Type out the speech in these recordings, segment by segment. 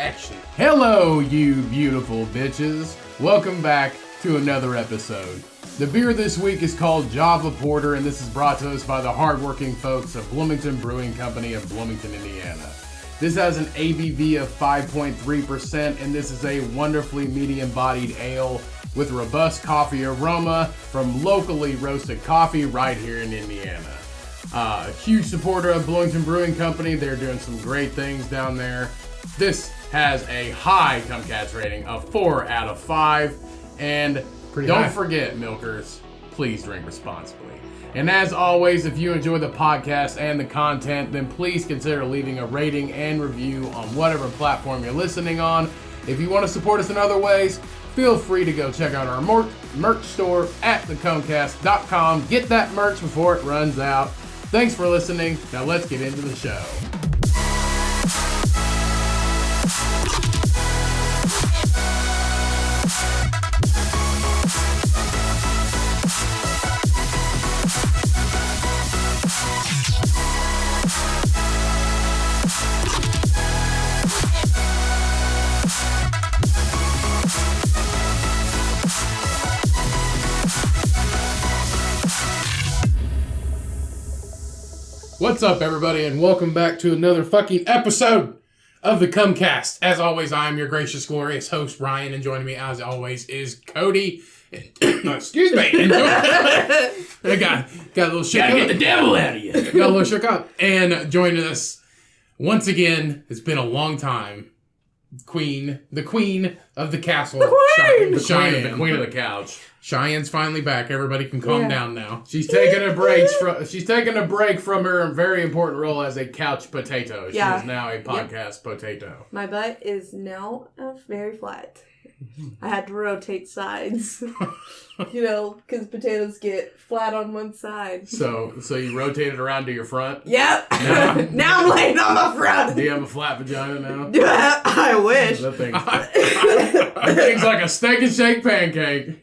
Action. Hello, you beautiful bitches. Welcome back to another episode. The beer this week is called Java Porter, and this is brought to us by the hardworking folks of Bloomington Brewing Company of Bloomington, Indiana. This has an ABV of 5.3%, and this is a wonderfully medium-bodied ale with robust coffee aroma from locally roasted coffee right here in Indiana. Huge supporter of Bloomington Brewing Company. They're doing some great things down there. This has a high Cummcast rating of 4 out of 5. And don't forget, milkers, please drink responsibly. And as always, if you enjoy the podcast and the content, then please consider leaving a rating and review on whatever platform you're listening on. If you want to support us in other ways, feel free to go check out our merch store at thecomcast.com. Get that merch before it runs out. Thanks for listening. Now let's get into the show. What's up, everybody, and welcome back to another fucking episode of the Cummcast. As always, I am your gracious, glorious host, Ryan, and joining me, as always, is Cody. Excuse me. I got a little shook up. Gotta get the devil out of you. Got a little shook up. And joining us once again, it's been a long time, the queen of the castle, Shyanne, the queen of the couch. Cheyenne finally back. Everybody can calm down now. She's taking a break from her very important role as a couch potato. She is now a podcast potato. My butt is now very flat. I had to rotate sides. Because potatoes get flat on one side. So you rotate it around to your front? Yep. Now I'm laying on my front. Do you have a flat vagina now? I wish. That thing's like a steak and shake pancake.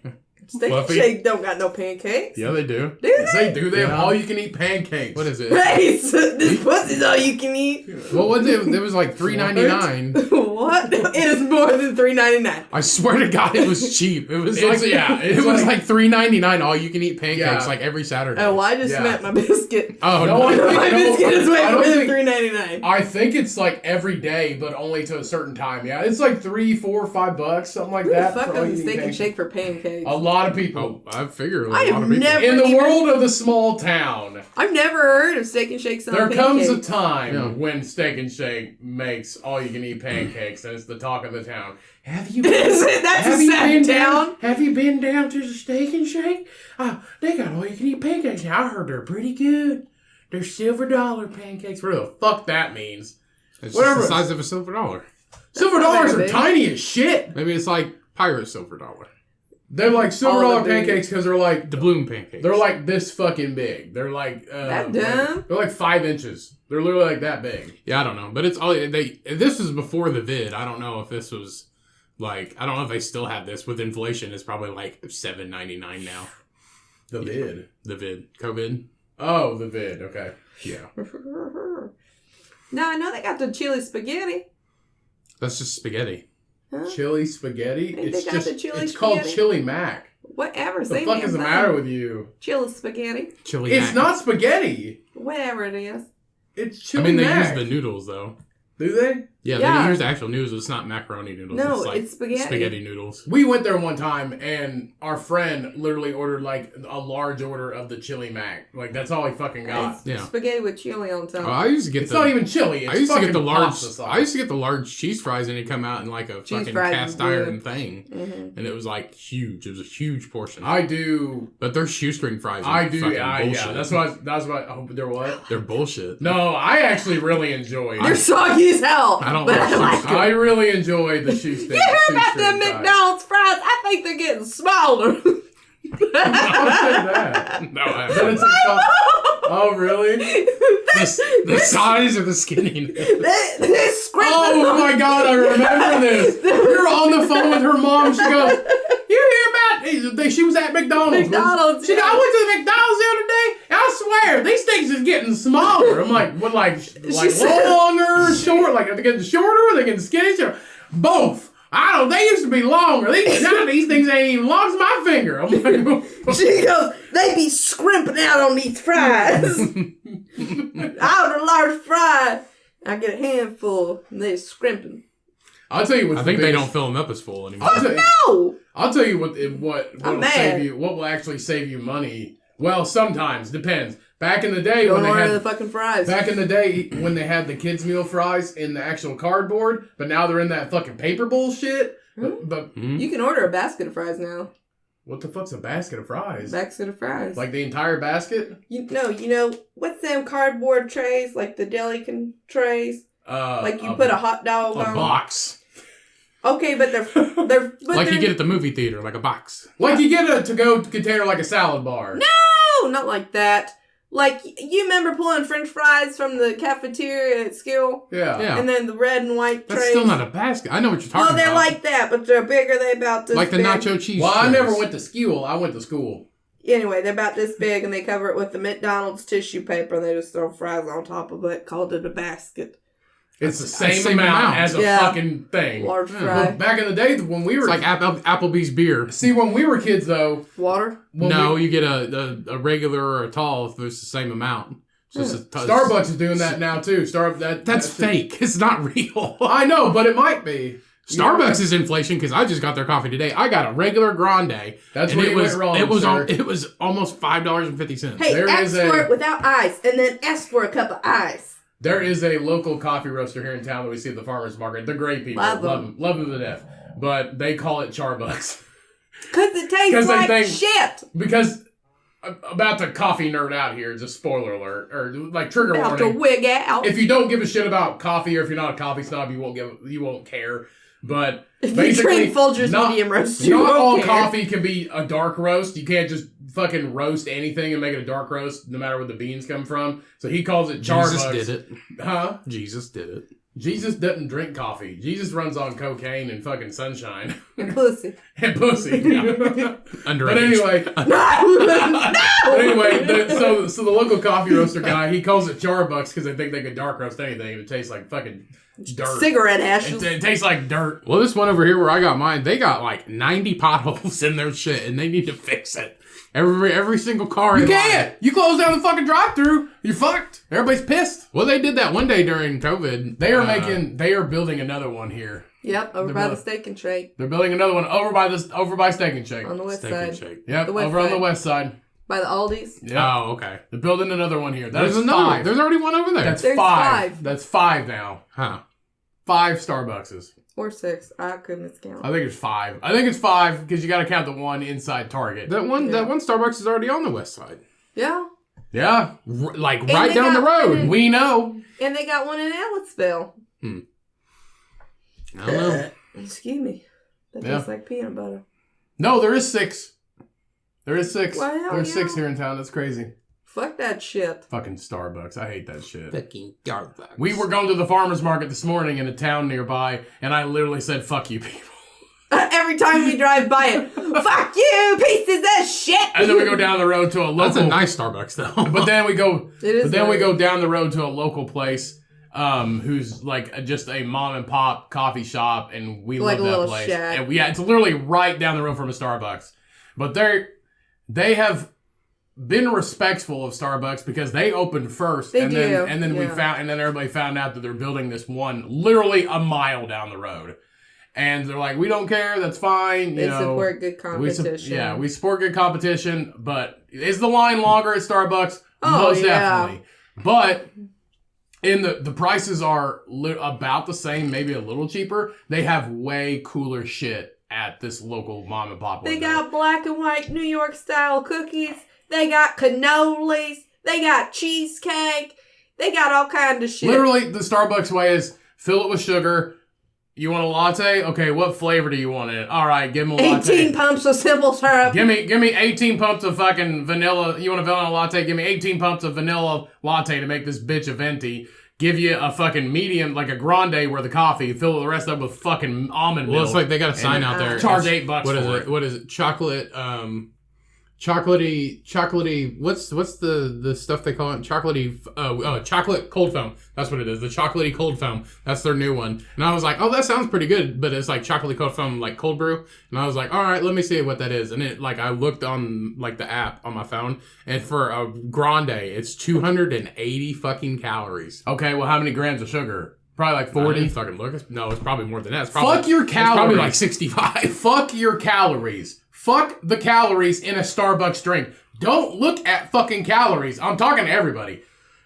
Steak and Shake don't got no pancakes. Yeah, they do. Do they? They do. They have all-you-can-eat pancakes. What is it? Hey, this pussy's all you can eat. What was it? It was like $3.99. What? It is more than $3.99. I swear to God, it was cheap. It was like $3.99 all-you-can-eat pancakes like every Saturday. Oh, well, I just meant my biscuit. Oh, no. My biscuit is way more than $3.99. I think it's like every day, but only to a certain time. Yeah, it's like $3, $4, $5, something like that. Who the fuck does a steak and shake for pancakes? A lot of people. Oh, I figure a I lot have of people. never In the world of the small town, I've never heard of steak and shakes on there pancakes. comes a time when Steak and Shake makes all-you-can-eat pancakes, and it's the talk of the town. Have you been, That's a sad town. Have you been down to the Steak and Shake? They got all-you-can-eat pancakes. Now, I heard they're pretty good. They're silver dollar pancakes. Whatever the fuck that means. It's just the size of a silver dollar. Silver dollars are tiny as shit. Maybe it's like pirate silver dollar. They're like silver dollar pancakes because they're like the Bloom pancakes. They're like this fucking big. They're like that dumb. They're like 5 inches. They're literally like that big. Yeah, I don't know, but it's all This was before the vid. I don't know if this was like I don't know if they still have this with inflation. It's probably like $7.99 now. The vid. COVID. Oh, the vid. Okay. Yeah. Now I know they got the chili spaghetti. That's just spaghetti. Huh? Chili spaghetti? It's called Chili Mac. Whatever. What the fuck is the matter with you? Chili spaghetti. It's not spaghetti. Whatever it is. It's Chili Mac. They use the noodles though. Do they? Yeah, they use actual noodles. It's not macaroni noodles. No, it's, like it's spaghetti. Spaghetti noodles. We went there one time, and our friend literally ordered like a large order of the Chili Mac. Like that's all he fucking got. It's spaghetti with chili on top. I used to get it's not even chili. It's I used to get the large. pasta sauce. I used to get the large cheese fries, and it come out in like a fucking cast iron thing, and it was like huge. It was a huge portion. I do, but they're shoestring fries. I do. Bullshit. Yeah, that's what. Oh, they're what? They're bullshit. No, I actually really enjoy. They're soggy as hell. I don't. I really enjoy the shoestring. You hear about them McDonald's fries? I think they're getting smaller. I'll say that. No, I haven't. Oh, really? The size or the skinniness? Oh my God, I remember this. We were on the phone with her mom. She goes, "You hear about?" She was at McDonald's. McDonald's. I went to the McDonald's the other day. I swear, these things is getting smaller. I'm like, what, like said- longer, short? Like, are they getting shorter? Are they getting skinnier? Both. I don't. They used to be longer. Now these things ain't even long as my finger. I'm like, She goes, they be scrimping out on these fries. I order a large fry. I get a handful, and they're scrimping. I'll tell you what. I think they don't fill them up as full anymore. No! I'll tell you what will mad. save you. What will actually save you money? Well, sometimes depends. Back in the day Don't when they order had the fucking fries. back in the day when they had the kids meal fries in the actual cardboard, but now they're in that fucking paper bullshit. But You can order a basket of fries now. what the fuck's a basket of fries? Basket of fries. Like the entire basket? You know, what's them cardboard trays, like the deli trays? Like you put a hot dog a on. box. Okay, but they're Like you get at the movie theater, like a box. Like you get a to-go container like a salad bar. No, not like that. Like, you remember pulling French fries from the cafeteria at Skill? Yeah. Yeah. And then the red and white trays? That's still not a basket. I know what you're talking Well, they're about. like that, but they're bigger. They're about this Like the big. nacho cheese. Well, I trays. never went to school. I went to school. Anyway, they're about this big, and they cover it with the McDonald's tissue paper, and they just throw fries on top of it, called it a basket. It's the That's same amount as a fucking thing. Large Yeah. fry. Well, back in the day when we were It's like Applebee's beer. see when we were kids though. Water? when No, we- you get a regular or a tall if it's the same amount. It's just Starbucks is doing that now too. That's fake. It's not real. I know, but it might be. Starbucks is inflation because I just got their coffee today. I got a regular grande. That's and where it you was, went wrong, It was sir. it was almost $5.50. Hey, There ask is for a- it without ice, and then ask for a cup of ice. There is a local coffee roaster here in town that we see at the farmers market. They're great people. Love them. Love them to death. But they call it Charbucks. Because it tastes 'Cause they like think- shit. Because about the coffee nerd out here, just spoiler alert or like trigger About to warning. wig out. If you don't give a shit about coffee, or if you're not a coffee snob, you won't care. But If you basically, drink Folgers not- medium roast, you not won't all care. coffee can be a dark roast. You can't just fucking roast anything and make it a dark roast, no matter where the beans come from. So he calls it Charbucks. Jesus did it. Huh? Jesus did it. Jesus doesn't drink coffee. Jesus runs on cocaine and fucking sunshine And pussy. and pussy. Underage. But anyway, No! but anyway, so the local coffee roaster guy, he calls it Charbucks because they think they can dark roast anything and it tastes like fucking dirt. Cigarette ashes. It tastes like dirt. Well, this one over here where I got mine, they got like 90 potholes in their shit, and they need to fix it. Every single car. You in line. can't. You close down the fucking drive-through. You're fucked. Everybody's pissed. Well, they did that one day during COVID. They are building another one here. Yep, over They're by the both- steak and shake They're building another one over by Steak and Shake. on the west Steak and side. shake. Yep, the west over on the side. west side. By the Aldi's. Yep. Oh, okay. They're building another one here. There's That's another one. five. There's already one over there. That's There's five. five. That's five now. huh. 5 Starbuckses. Or 6. I couldn't count. I think it's 5. I think it's 5 because you got to count the one inside Target. That one Yeah. Starbucks is already on the west side. Yeah. Yeah, Like And right they down the got one road. in- we know. And they got one in Ellisville. I don't know. Excuse me. That Yeah. tastes like peanut butter. No, there is 6. There is 6. Well, hell There's 6 yeah. here in town. That's crazy. Fuck that shit. Fucking Starbucks. I hate that shit. Fucking Starbucks. We were going to the farmer's market this morning in a town nearby, and I literally said, fuck you people. Every time we drive by it, fuck you, pieces of shit. And then we go down the road to a local. That's a nice Starbucks though. But then we go. It is But then we nice. go down the road to a local place, who's like just a mom and pop coffee shop, and we Like love a that little place. shack. And it's literally right down the road from a Starbucks. But they have been respectful of Starbucks because they opened first, They and do, then yeah. then everybody found out that they're building this one literally a mile down the road. And they're like, we don't care, that's fine. They you know, support good we competition. we support good competition, but is the line longer at Starbucks? Oh, Most yeah. definitely. But in the prices are about the same, maybe a little cheaper. They have way cooler shit at this local mom and pop. They window. got black and white New York style cookies. They got cannolis. They got cheesecake. They got all kind of shit. Literally, the Starbucks way is fill it with sugar. You want a latte? Okay, what flavor do you want in it? All right, give them a latte. 18 pumps of simple syrup. Give me 18 pumps of fucking vanilla. You want a vanilla latte? Give me 18 pumps of vanilla latte to make this bitch a venti. Give you a fucking medium, like a grande worth of coffee. Fill the rest up with fucking almond milk. Well, it's like they got a sign out there. Charge It's- $8 What is for it? What is it? Chocolate chocolatey. What's the stuff they call it? Chocolatey. Chocolate cold foam. That's what it is. The chocolatey cold foam. That's their new one. And I was like, oh, that sounds pretty good. But it's like chocolate cold foam, like cold brew. And I was like, all right, let me see what that is. And it like I looked on like the app on my phone, and for a grande, it's 280 fucking calories. Okay, well, how many grams of sugar? Probably like 40. I didn't fucking look. No, it's probably more than that. It's probably, Fuck your calories. It's probably like 65. Fuck your calories. Fuck the calories in a Starbucks drink. Don't look at fucking calories. I'm talking to everybody.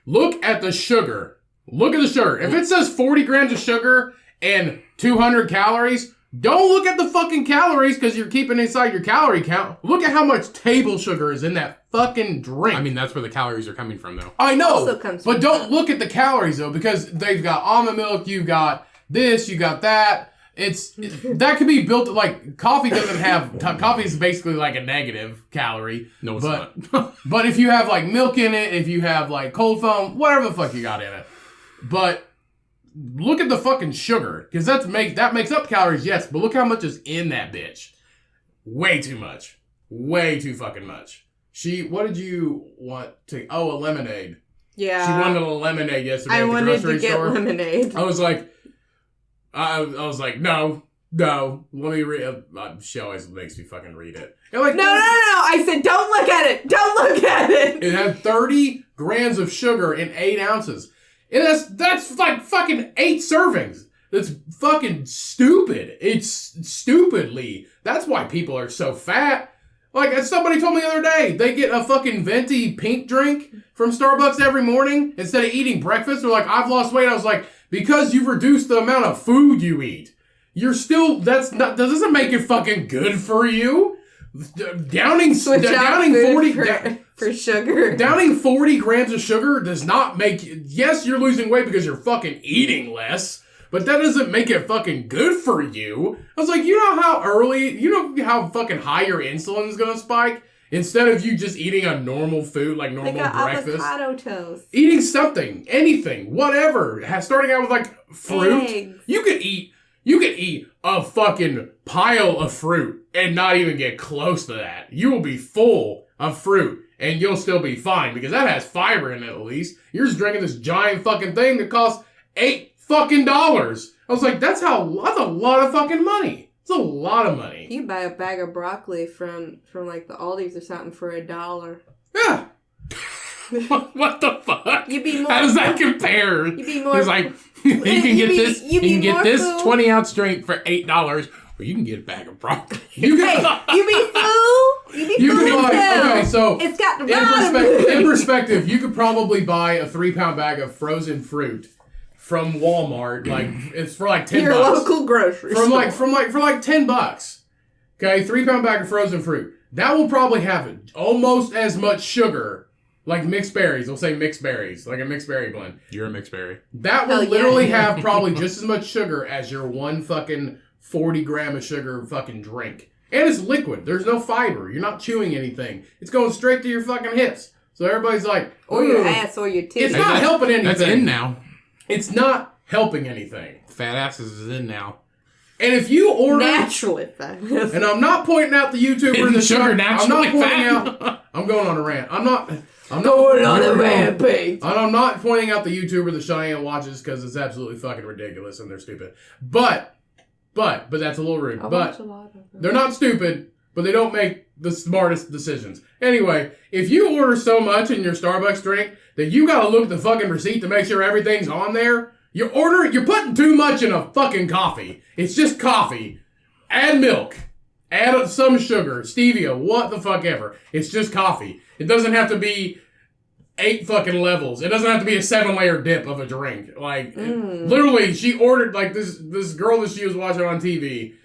Look at the sugar. Look at the sugar. If it says 40 grams of sugar and 200 calories, don't look at the fucking calories because you're keeping inside your calorie count. Look at how much table sugar is in that fucking drink. I mean, that's where the calories are coming from, though. I know, Also comes but from don't that. look at the calories, though, because they've got almond milk, you've got this, you got that. That could be built, like, coffee doesn't have, coffee is basically like a negative calorie. No, it's not. But if you have, like, milk in it, if you have, like, cold foam, whatever the fuck you got in it. But look at the fucking sugar, because that makes up calories, yes, but look how much is in that bitch. Way too much. Way too fucking much. What did you want to, a lemonade. Yeah. She wanted a lemonade yesterday I at the wanted grocery to get store. lemonade. I was like, no, let me read. She always makes me fucking read it. And like, No. I said, don't look at it. Don't look at it. It had 30 grams of sugar in 8 ounces. And that's like fucking 8 servings. That's fucking stupid. It's stupidly. That's why people are so fat. Like, somebody told me the other day, they get a fucking venti pink drink from Starbucks every morning instead of eating breakfast. They're like, I've lost weight. I was like, because you've reduced the amount of food you eat. You're still, that doesn't make it fucking good for you. Downing 40 for sugar. Downing 40 grams of sugar does not make, yes, you're losing weight because you're fucking eating less, but that doesn't make it fucking good for you. I was like, you know how fucking high your insulin is gonna spike? Instead of you just eating a normal food, like normal breakfast. Avocado toast. Eating something, anything, whatever. Starting out with like fruit. Eggs. You could eat a fucking pile of fruit and not even get close to that. You will be full of fruit and you'll still be fine because that has fiber in it at least. You're just drinking this giant fucking thing that costs $8 fucking dollars. I was like, that's a lot of fucking money. It's a lot of money. You buy a bag of broccoli from like the Aldi's or something for $1. Yeah. What the fuck? You'd be more. How does that compare? You'd be more. It's like you can get this. You can get this food. 20-ounce drink for $8, or you can get a bag of broccoli. You be fool. You be You fool. can buy, okay, so It's got the in perspective, you could probably buy a 3-pound bag of frozen fruit from Walmart. Like it's for like $10. Your local grocery For store. like $10. Okay, 3-pound bag of frozen fruit. That will probably have almost as much sugar. Like mixed berries. We'll say mixed berries. Like a mixed berry blend. You're a mixed berry. That will Oh, yeah. literally have probably just as much sugar as your one fucking 40 gram of sugar fucking drink. And it's liquid. There's no fiber. You're not chewing anything. It's going straight to your fucking hips. So everybody's like, or your "Ooh." ass or your titties. It's not helping anything. That's in now. It's not helping anything. Fat asses is in now. And if you order... naturally fat. And I'm not pointing out the YouTuber Isn't in the sugar shop. naturally I'm not pointing fat? out... I'm going on a rant. I'm not Going on a And rampage. I'm not pointing out the YouTuber that Shyanne watches because it's absolutely fucking ridiculous and they're stupid. But that's a little rude. I But watch a lot of them. they're not stupid, but they don't make the smartest decisions. Anyway, if you order so much in your Starbucks drink that you gotta look at the fucking receipt to make sure everything's on there, you're putting too much in a fucking coffee. It's just coffee. Add milk. Add some sugar, stevia, what the fuck ever. It's just coffee. It doesn't have to be 8 fucking levels. It doesn't have to be a 7-layer dip of a drink. Like, literally, she ordered, like, this girl that she was watching on TV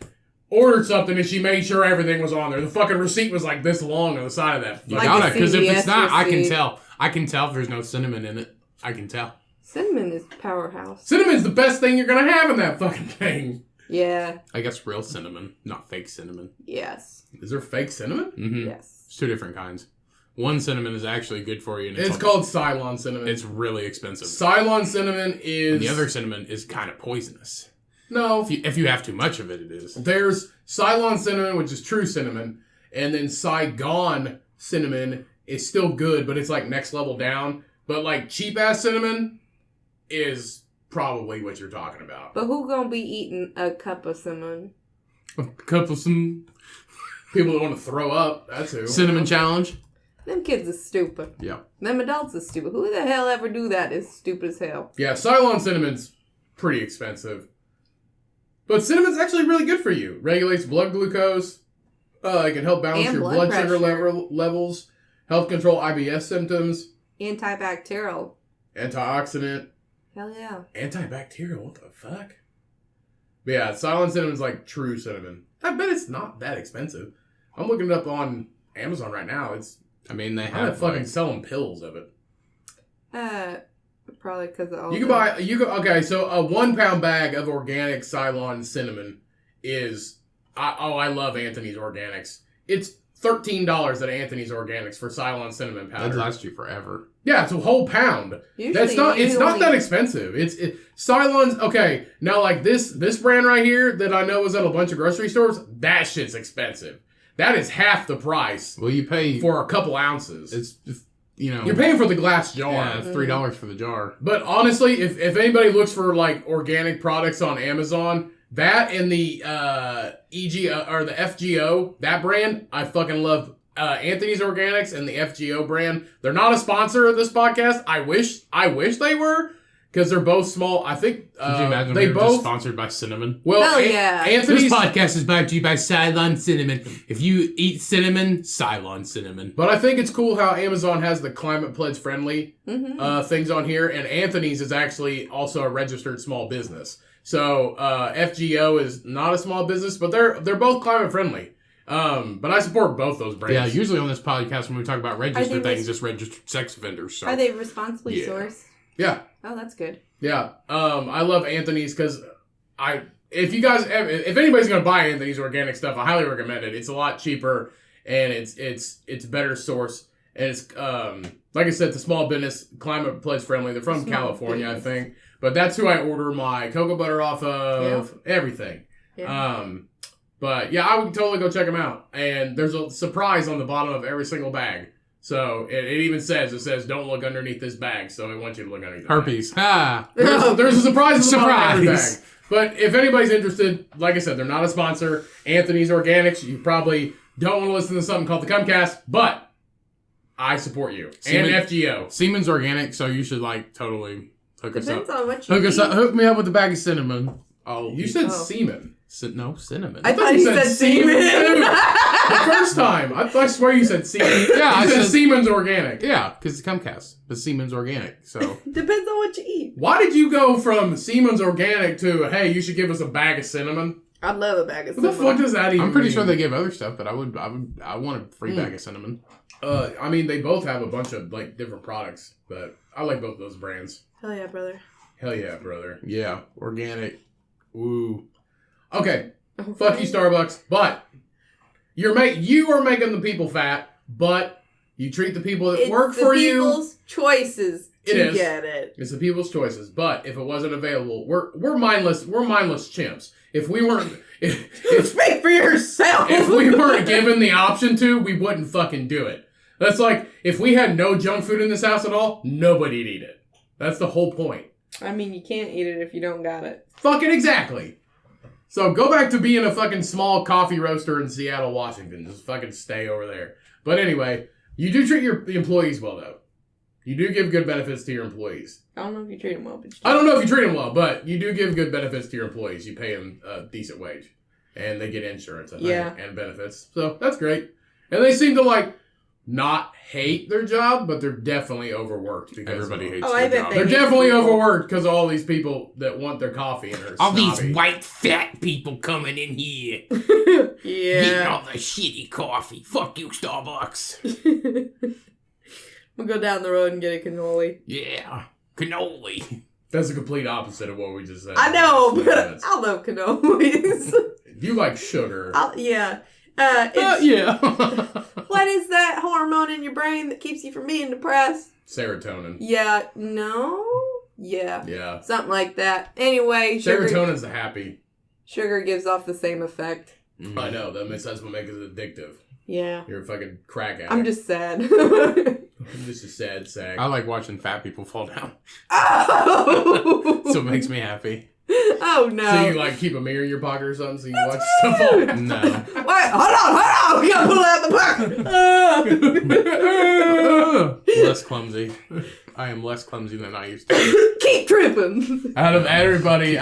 ordered something and she made sure everything was on there. The fucking receipt was like this long on the side of that. You Like gotta, a because if it's CVS not, I can receipt. tell. I can tell if there's no cinnamon in it. I can tell. Cinnamon is powerhouse. Cinnamon's the best thing you're gonna have in that fucking thing. Yeah. I guess real cinnamon, not fake cinnamon. Yes. Is there fake cinnamon? Mm-hmm. Yes. It's 2 different kinds. One cinnamon is actually good for you, and It's called Ceylon cinnamon. It's really expensive. Ceylon cinnamon is... And the other cinnamon is kind of poisonous. No. If you have too much of it, it is. There's Ceylon cinnamon, which is true cinnamon, and then Saigon cinnamon is still good, but it's like next level down. But like cheap ass cinnamon is probably what you're talking about. But who gonna be eating a cup of cinnamon? A cup of some People that want to throw up, that's who. cinnamon challenge. Them kids are stupid. Yeah. Them adults are stupid. Who the hell ever do that is stupid as hell. Yeah, Ceylon cinnamon's pretty expensive. But cinnamon's actually really good for you. Regulates blood glucose. It can help balance And your blood blood sugar pressure. levels. Help control IBS symptoms. Antibacterial. Antioxidant. Hell yeah. Antibacterial? What the fuck? But yeah, Ceylon cinnamon's like true cinnamon. I bet it's not that expensive. I'm looking it up on Amazon right now. I mean, they I'm have fucking like, selling pills of it. Probably because of all Okay, so a 1 pound bag of organic Ceylon cinnamon is, I love Anthony's Organics. It's $13 at Anthony's Organics for Ceylon cinnamon powder. that'd last you forever. Yeah, it's a whole pound. It's not that expensive. It's Cylon's, okay, now like this brand right here that I know is at a bunch of grocery stores, that shit's expensive. That is half the price Well, you pay for a couple ounces. It's just, you know, You're paying for the glass jar. yeah, it's $3 for the jar. But honestly, if anybody looks for like organic products on Amazon, that and the EGO or the FGO, that brand, I fucking love. Anthony's Organics and the FGO brand. They're not a sponsor of this podcast. I wish they were, because they're both small. I think Could you imagine they we were both just sponsored by cinnamon? Well, Hell yeah. Anthony's This podcast is brought to you by Ceylon Cinnamon. If you eat cinnamon, Ceylon Cinnamon. But I think it's cool how Amazon has the climate pledge friendly Mm-hmm. things on here, and Anthony's is actually also a registered small business. So FGO is not a small business, but they're both climate friendly. But I support both those brands. Yeah, usually on this podcast when we talk about registered they things, it's registered sex offenders. So. Are they responsibly Yeah. sourced? Yeah. Oh, that's good. Yeah. I love Anthony's because if anybody's gonna buy Anthony's organic stuff, I highly recommend it. It's a lot cheaper and it's better source, and it's like I said, the small business, climate pledge friendly. They're from Small California, business. I think, but that's who I order my cocoa butter off of. Everything. Yeah. But yeah, I would totally go check them out. And there's a surprise on the bottom of every single bag. So it even says, don't look underneath this bag. So I want you to look underneath the Herpes. Ha! bag. There's a surprise on the bottom of every Surprise. bag. But if anybody's interested, like I said, they're not a sponsor. Anthony's Organics, you probably don't want to listen to something called the Cummcast, but I support you. Semen- And FGO. Semen's organic, so you should like totally hook us up. Depends on what you Hook us eat. up. Hook me up with a bag of cinnamon. Oh, You said Oh. semen. no cinnamon. I thought you said semen. The first time. I swear you said semen. Yeah, I you said said- Siemens Organic. Yeah, because it's Cummcast, but Semen's organic. So Depends on what you eat. Why did you go from Siemens Organic to, hey, you should give us a bag of cinnamon? I love a bag of What the cinnamon. fuck does that even I'm pretty mean? sure they give other stuff, but I want a free bag of cinnamon. I mean, they both have a bunch of, like, different products, but I like both those brands. Hell yeah, brother. Hell yeah, brother. Yeah, organic. Ooh. Okay, fuck you, Starbucks, but you are making the people fat, but you treat the people that work for you. It's the people's choices It to is. get it. It's the people's choices, but if it wasn't available, we're mindless chimps. If we weren't if Speak for yourself. if we weren't given the option to, we wouldn't fucking do it. That's like if we had no junk food in this house at all, nobody'd eat it. That's the whole point. I mean, you can't eat it if you don't got it. Fucking exactly. So go back to being a fucking small coffee roaster in Seattle, Washington. Just fucking stay over there. But anyway, you do treat the employees well, though. You do give good benefits to your employees. I don't know if you treat them well, but you I don't know if you treat them well, but you do give good benefits to your employees. You pay them a decent wage. And they get insurance, I think, Yeah. and benefits. So that's great. And they seem to, like, not hate their job, but they're definitely overworked. Because Everybody hates Oh, I their bet job. they They're hate definitely people. overworked because of all these people that want their coffee and are All these snobby. white fat people coming in here, getting Yeah. all the shitty coffee. Fuck you, Starbucks. We'll go down the road and get a cannoli. Yeah, cannoli. That's the complete opposite of what we just said. I know, but Minutes. I love cannolis. You like sugar. Yeah. It's, Yeah. What is that hormone in your brain that keeps you from being depressed? Serotonin. Yeah. No? Yeah. Yeah. Something like that. Anyway, Serotonin's the happy. sugar gives off the same effect. I know. That's what makes it addictive. Yeah. You're a fucking crack addict. I'm just sad. I'm just a sad sack. I like watching fat people fall down. Oh! So it makes me happy. Oh, no. So you like keep a mirror in your pocket or something so you can watch stuff fall down? No. Wait, hold on. We gotta pull it out the pocket. Less clumsy. I am less clumsy than I used to. Keep tripping. Out of everybody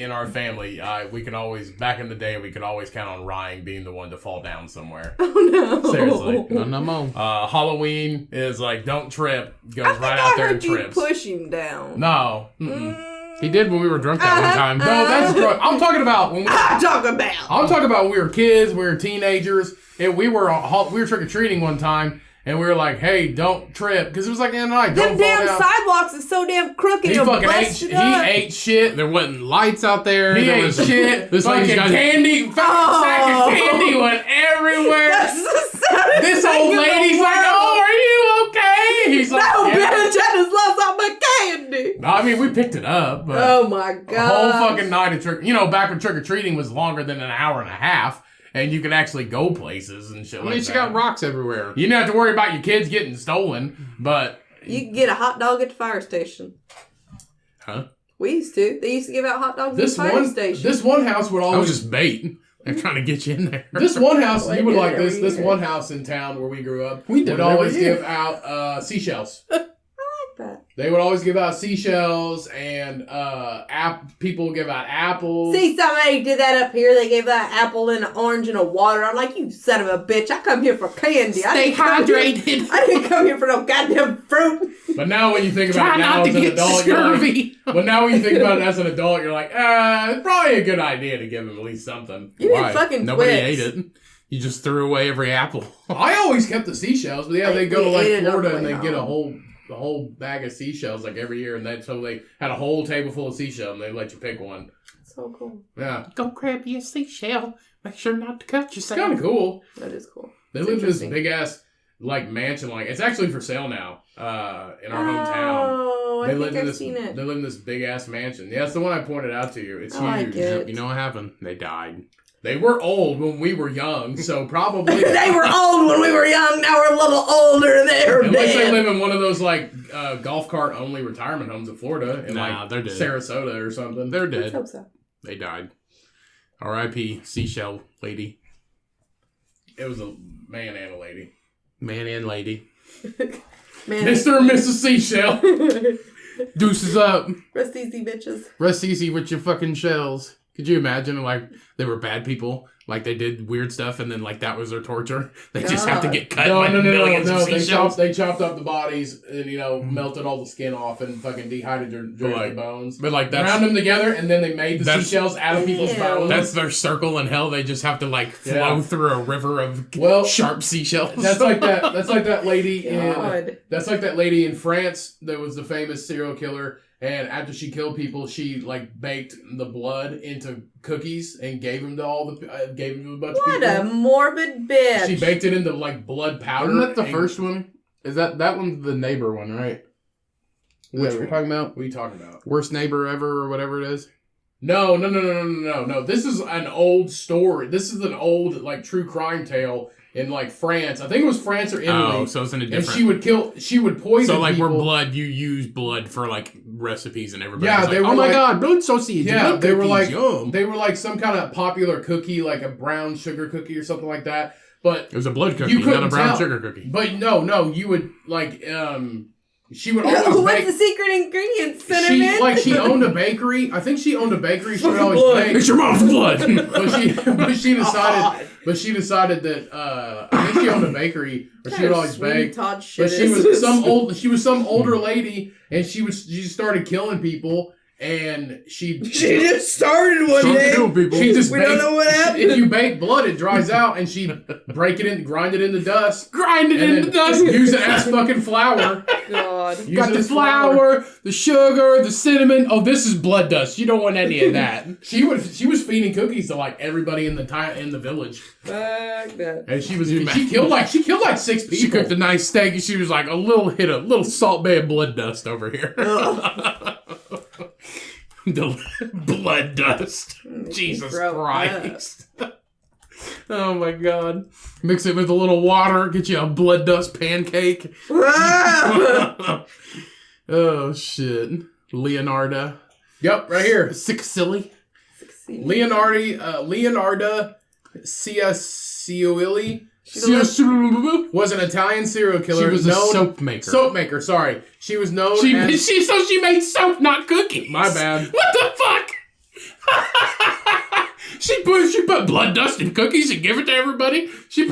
in our family, we could always, back in the day, we could always count on Ryan being the one to fall down somewhere. Oh, no. Seriously. No more. Halloween is like, don't trip. Goes I think right out there I and heard you trips. push him down. No. He did when we were drunk that one time. No, that's drunk. I'm talking about when I'm talking about when we were kids, we were teenagers, and we were trick-or-treating one time, and we were like, hey, don't trip. Because it was like the end of the night, don't them fall damn down. sidewalks is so damn crooked. He and fucking busted up. ate shit. There wasn't lights out there. He There ate was shit. This Fucking lady's got candy. Fucking sack of candy went everywhere. That's the saddest This thing old in the lady's like, world. oh, are you okay? He's like, No, yeah. bitch, I just lost all my candy. No, I mean, we picked it up. But Oh my a whole god. fucking night of trick. You know, back when trick-or-treating was longer than an hour and a half, and you could actually go places and shit I like mean, that. she got rocks everywhere. You didn't have to worry about your kids getting stolen, but... You can get a hot dog at the fire station. Huh? We used to. They used to give out hot dogs at the fire station. This one house would That was always... just bait. They're trying to get you in there. This one house, Well, you would they like did this. every This year. one house in town where we grew up We did would it every always year. give out seashells. That. They would always give out seashells, and people would give out apples. See, somebody did that up here. They gave that apple and an orange and a water. I'm like, you son of a bitch. I come here for candy. Stay hydrated. I didn't come here for no goddamn fruit. But now when you think about Try it now not as to an get adult, you're like, scurvy. but now when you think about it as an adult, you're like, it's probably a good idea to give them at least something. You Why? need fucking Nobody Twix. ate it. You just threw away every apple. I always kept the seashells, but yeah, they go to We like ate it on Florida the and way they get a home. whole bag of seashells like every year, and so they had a whole table full of seashells, and they let you pick one. So cool. Yeah, Go grab you a seashell. Make sure not to cut it's yourself. kind of cool. That is cool. They It's live in this interesting. big ass like mansion, like it's actually for sale now in our hometown. Oh, I They think live in I've this. seen it. They live in this big ass mansion. Yeah, it's the one I pointed out to you. It's I like huge. it. You know what happened? They died. They were old when we were young, so probably They were old when we were young. Now we're a little older. They're unless they dead. live in one of those like golf cart only retirement homes in Florida, in Nah, like they're dead. Sarasota or something. They're Let's dead. hope so. They died. R.I.P. Seashell lady. It was a man and a lady. Man and lady. Man, Mr. and Mrs. Seashell. Deuces up. rest easy, bitches. Rest easy with your fucking shells. Could you imagine, like, they were bad people? Like, they did weird stuff, and then, like, that was their torture? They just have to get cut by millions of seashells? They chopped up the bodies and, melted all the skin off and fucking dehydrated the bones. But, like, Ground them together, and then they made the That's- seashells out of people's Ew. bones. That's their circle in hell. They just have to, like, flow Yeah. through a river of Well, sharp seashells. That's like that. That's like that lady God. That's like that lady in France that was the famous serial killer. And after she killed people, she like baked the blood into cookies and gave them to gave them to a bunch of What people. a morbid bitch. She baked it into like blood powder. Isn't that the and- first one? Is that one's the neighbor one, right? Is that Which what you're one? talking about? What are you talking about? Worst neighbor ever or whatever it is? No. This is an old story. This is an old like true crime tale in like France. I think it was France or Italy. Oh, so it's in a and different... she would poison So, like, people. where blood, you use blood for, like, recipes and everybody. Yeah, was they like, were oh my like- god, blood sausage. Yeah, blood they were cookies, like yum. they were like some kind of popular cookie, like a brown sugar cookie or something like that. But It was a blood cookie, You not a couldn't brown tell. sugar cookie. no, you would like she would always What's bake. the secret ingredient? Cinnamon? She owned a bakery. I think she owned a bakery. She would always Blood. bake. It's your mom's blood. But she decided that I think she owned a bakery, or she would always bake. Todd But shit she is. was some older lady, and she started killing people, and She just started one Don't day. kill people. She just We don't know what happened. If you bake blood, it dries out, and she grind it into dust, Grind it and into then dust. use it as fucking flour. God. Use Got it the as flour, the sugar, the cinnamon. Oh, this is blood dust. You don't want any of that. She was feeding cookies to like everybody in the village, Fuck that. and she killed like 6 people. She cooked a nice steak, and she was like, a little salt bay of blood dust over here. The blood dust. Jesus throw Christ. Oh my god. Mix it with a little water, get you a blood dust pancake. Oh shit. Leonarda. Yep, right here. Sicily. Leonarda Ciacioli was an Italian serial killer. She was a soap maker. Soap maker, sorry. She was known she made soap, not cookies. My bad. What the fuck? She put blood dust in cookies and give it to everybody. She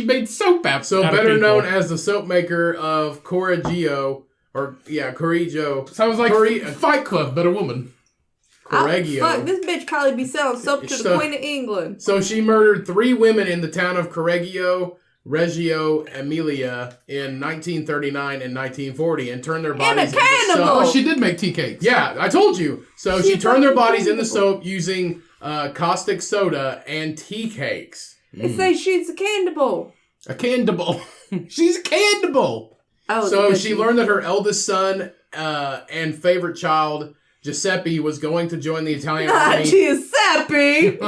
made soap out. So out better of known as the soap maker of Correggio. Sounds like Fight Club, but a woman. Correggio. Fuck, this bitch probably be selling soap to the Queen of England. So she murdered 3 women in the town of Correggio, Reggio Emilia in 1939 and 1940 and turned their bodies into soap. Oh, she did make tea cakes. Yeah, I told you. So she turned their bodies into soap using caustic soda and tea cakes. It says she's a cannibal. A cannibal. She's a cannibal. Oh, so she learned that her eldest son and favorite child, Giuseppe, was going to join the Italian army. Giuseppe!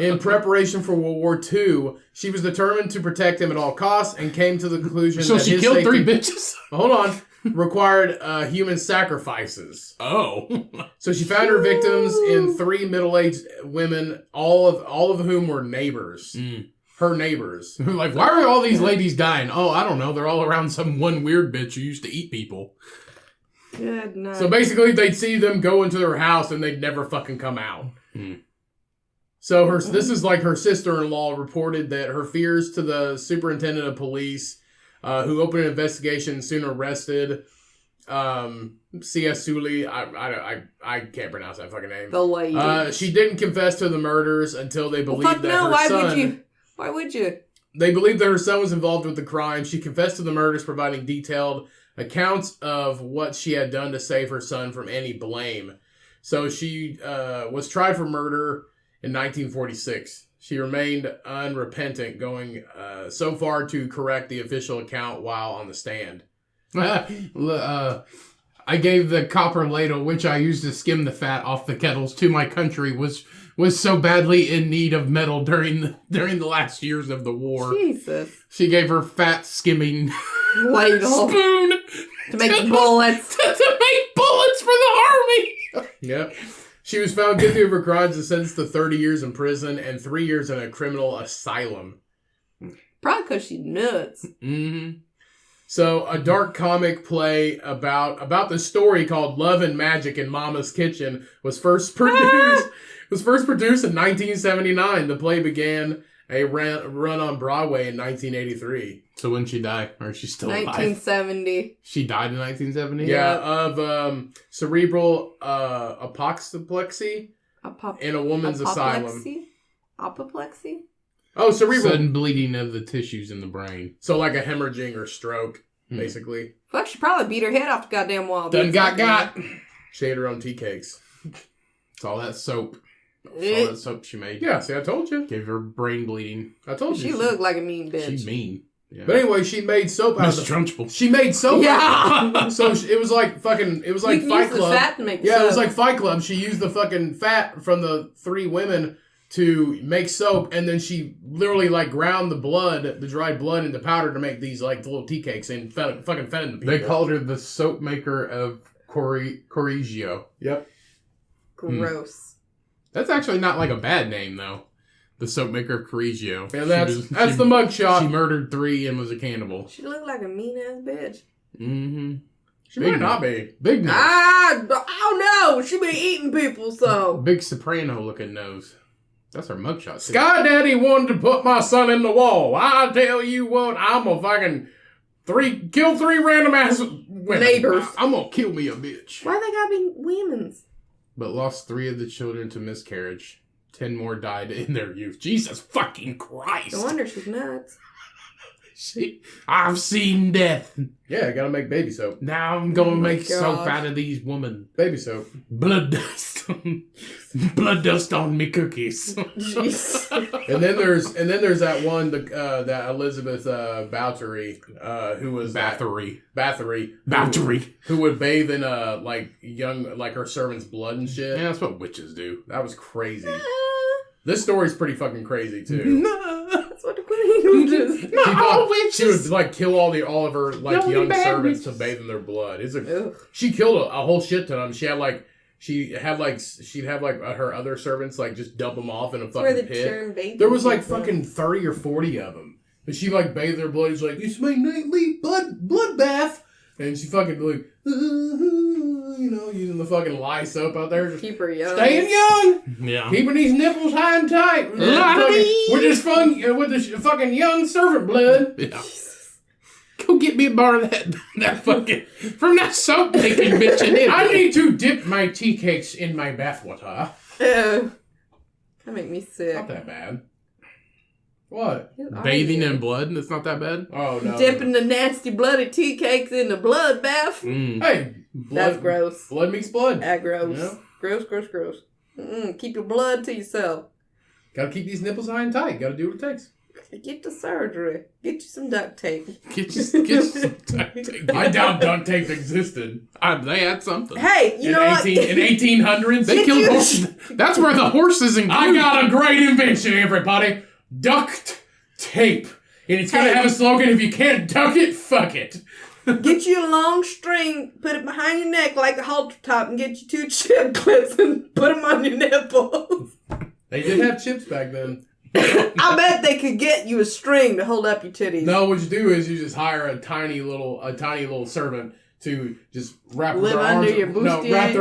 In preparation for World War II. She was determined to protect him at all costs and came to the conclusion so that she his killed safety, 3 bitches? Hold on. Required human sacrifices. Oh. So she found her victims in 3 middle-aged women, all of whom were neighbors. Her neighbors. Like, why are all these ladies dying? Oh, I don't know. They're all around some one weird bitch who used to eat people. Good night. So basically, they'd see them go into their house and they'd never fucking come out. So this is like her sister-in-law reported that her fears to the superintendent of police, who opened an investigation and soon arrested C.S. Sully. I can't pronounce that fucking name. The lady. She didn't confess to the murders until they believed that her son... Why would you? They believed that her son was involved with the crime. She confessed to the murders, providing detailed accounts of what she had done to save her son from any blame. So she was tried for murder in 1946. She remained unrepentant, going so far to correct the official account while on the stand. I gave the copper ladle, which I used to skim the fat off the kettles, to my country, was so badly in need of metal during the last years of the war. Jesus. She gave her fat skimming ladle spoon to make bullets. to make bullets for the army. Yep. She was found guilty of her crimes and sentenced to 30 years in prison and 3 years in a criminal asylum. Probably because she's nuts. Mm-hmm. So, a dark comic play about the story called Love and Magic in Mama's Kitchen was first produced in 1979. The play began a run on Broadway in 1983. So when she died? Or is she still alive? 1970. She died in 1970? Yeah, of cerebral apoplexy in a woman's asylum. Apoplexy? Oh, cerebral. Sudden bleeding of the tissues in the brain. So like a hemorrhaging or stroke, basically. Fuck, she probably beat her head off the goddamn wall. Done got. She ate her own tea cakes. It's all that soap. It's all that soap she made. Yeah, see, I told you. Gave her brain bleeding. I told you. She looked like a mean bitch. She's mean. Yeah. But anyway, she made soap out of Miss Trunchbull. She made soap. Yeah. So it was like fucking. It was like Fight Club. Fat to make yeah, soap. it was like Fight Club. She used the fucking fat from the 3 women to make soap, and then she literally like ground the dried blood into powder to make these like little tea cakes and fucking fed them to people. They called her the soap maker of Correggio. Yep. Gross. That's actually not like a bad name though. The soap maker of Correggio. Yeah, that's the mugshot. She murdered 3 and was a cannibal. She looked like a mean ass bitch. Mm-hmm. She might not be. Big nose. I don't know. She been eating people, so. Big soprano looking nose. That's her mugshot. Too. Sky Daddy wanted to put my son in the wall. I tell you what, I'm a fucking kill 3 random ass women. Neighbors. I'm gonna kill me a bitch. Why they gotta be women's? But lost 3 of the children to miscarriage. 10 more died in their youth. Jesus fucking Christ. No wonder she's nuts. I've seen death. Yeah, gotta make baby soap. Now I'm gonna make God. soap out of these women. Baby soap. Blood dust. Blood dust on me cookies. Jeez. and then there's that one that Elizabeth Bathory who was Bathory who would bathe in like her servant's blood and shit. Yeah, that's what witches do. That was crazy. This story's pretty fucking crazy too. That's what the queen does. She would like kill all of her like young servants to bathe in their blood. She killed a whole shit ton of them. She'd have her other servants like just dump them off in a fucking pit. There was like fucking 30 or 40 of them. But she like bathed their blood. She's like, "It's my nightly blood bath," and she fucking like, using the fucking lye soap out there. Just keep her young. Staying young. Yeah. Keeping these nipples high and tight. We're just fun with the fucking young servant blood. Yeah. Go get me a bar of that fucking from that soap making bitch in it. I need to dip my tea cakes in my bathwater. That make me sick. Not that bad. What? Bathing in blood? It's not that bad? Oh, no. Dipping the nasty bloody tea cakes in the blood bath. Hey. Blood, that's gross. Blood meets blood. Gross. Yeah. Gross. Keep your blood to yourself. Gotta keep these nipples high and tight. Gotta do what it takes. Get the surgery. Get you some duct tape. Get you some duct tape. I doubt duct tape existed. They had something. Hey, you know what? In 1800s? They killed horses. That's where the horses and I got a great invention, everybody. Duct tape. And it's gonna have a slogan, if you can't duck it, fuck it. Get you a long string, put it behind your neck like a halter top, and get you 2 chip clips and put them on your nipples. They did have chips back then. I bet they could get you a string to hold up your titties. No, what you do is you just hire a tiny little servant to just wrap their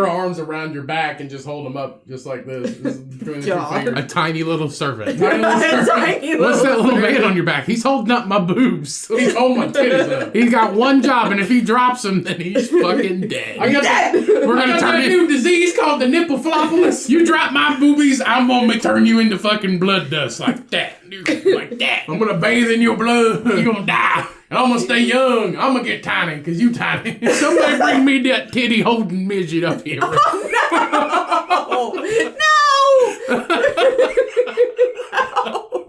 arms around your back and just hold them up just like this. Between the 2 fingers. A tiny little servant. What's that little man on your back? He's holding up my boobs. He's holding my titties up. He's got one job, and if he drops them, then he's fucking dead. We're gonna turn a new disease called the nippleplopolis. You drop my boobies, I'm gonna turn you into fucking blood dust like that. Like that. I'm gonna bathe in your blood. You're gonna die. And I'm gonna stay young. I'm gonna get tiny because you tiny. Somebody bring me that titty holding midget up here. Oh, no!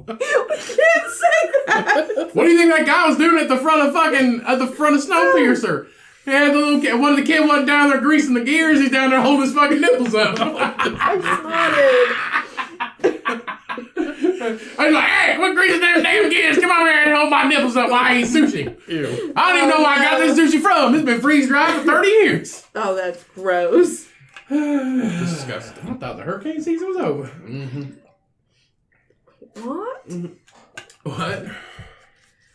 We can't say that. What do you think that guy was doing at the front of Snowpiercer? Yeah, the little kid, one of the kids wasn't down there greasing the gears. He's down there holding his fucking nipples up. I snorted. I was like, "Hey, quit greasing them damn gears. Come on here and hold my nipples up while I eat sushi." Ew. I don't even know where I got this sushi from. It's been freeze-dried for 30 years. Oh, that's gross. Disgusting. I thought the hurricane season was over. Mm-hmm. What? What?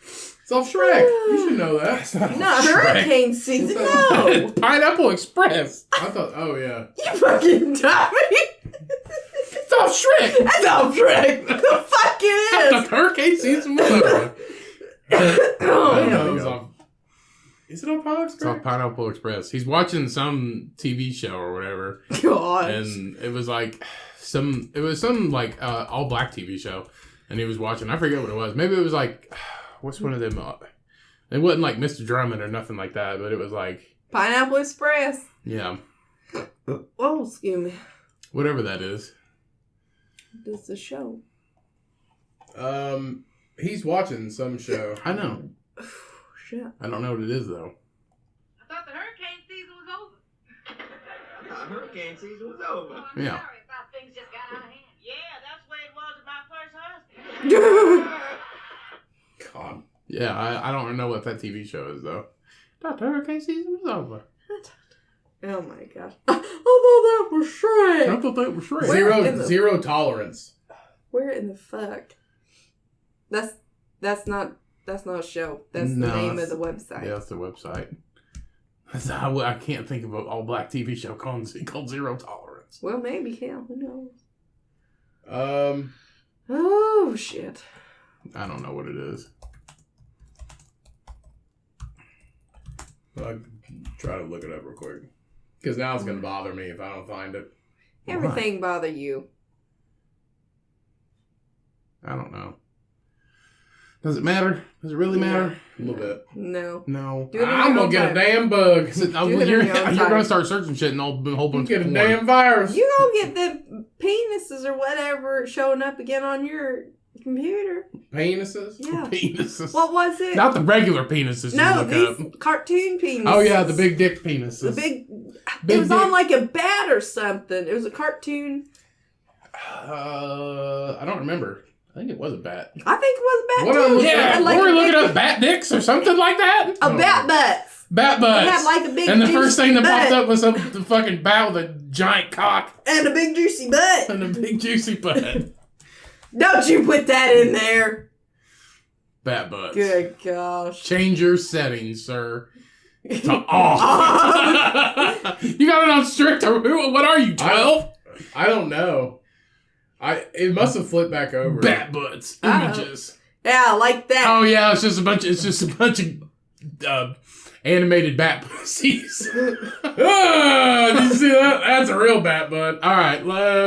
It's off Shrek. You should know that. No, hurricane season, no. Pineapple Express. I thought, oh yeah. You fucking dummy. It's off Shrek. That's off Shrek. The fuck it The is. hurricane season was over. I don't know. It was off. Is it on Pineapple Express? It's off Pineapple Express. He's watching some TV show or whatever. Gosh. And it was like some all black TV show. And he was watching, I forget what it was. Maybe it was like, what's one of them? It wasn't like Mr. Drummond or nothing like that, but it was like Pineapple Express. Yeah. Oh, excuse me. Whatever that is. This is a show. He's watching some show. I know. Shit. I don't know what it is though. I thought the hurricane season was over. I thought hurricane season was over. Oh, I'm Yeah. sorry. I thought things just got out of hand. Yeah, that's the way it was with my first husband. God. Yeah, I don't know what that TV show is though. Thought the hurricane season was over. Oh my gosh. I thought that was Shrek. I thought that was Shrek. Zero tolerance. Where in the fuck? That's not a show. That's the name of the website. Yeah, that's the website. I can't think of an all black TV show called Zero Tolerance. Well, maybe. Hell, who knows? Oh, shit. I don't know what it is. I'll try to look it up real quick. Because now it's going to bother me if I don't find it. Everything bother you. I don't know. Does it matter? Does it really matter? A little bit. No. No. Do it in I'm your going own to get a time. damn bug. You're going to start searching shit and a whole bunch Get of a porn. damn virus. You gonna get the penises or whatever showing up again on your computer. Penises? Yeah. Penises. What was it? Not the regular penises No, you look these up. cartoon penises. Oh, yeah, the big dick penises. The big... Big it was dick. on like a bat or something. It was a cartoon. I don't remember. I think it was a bat. I think it was a bat What too. yeah, Like were we a looking big- up bat dicks or something like that? A bat butts. Bat butts. It had like a big and the juicy first thing that butt. popped up was the fucking bat with a giant cock And a big juicy butt. and a big juicy butt. Don't you put that in there. Bat butts. Good gosh. Change your settings, sir. To off. You got it on strict or what are you, 12? I don't know. It must have flipped back over. Bat butts. Images. Yeah, like that. Oh yeah, it's just a bunch of animated bat pussies. Ah, did you see that? That's a real bat butt. All right,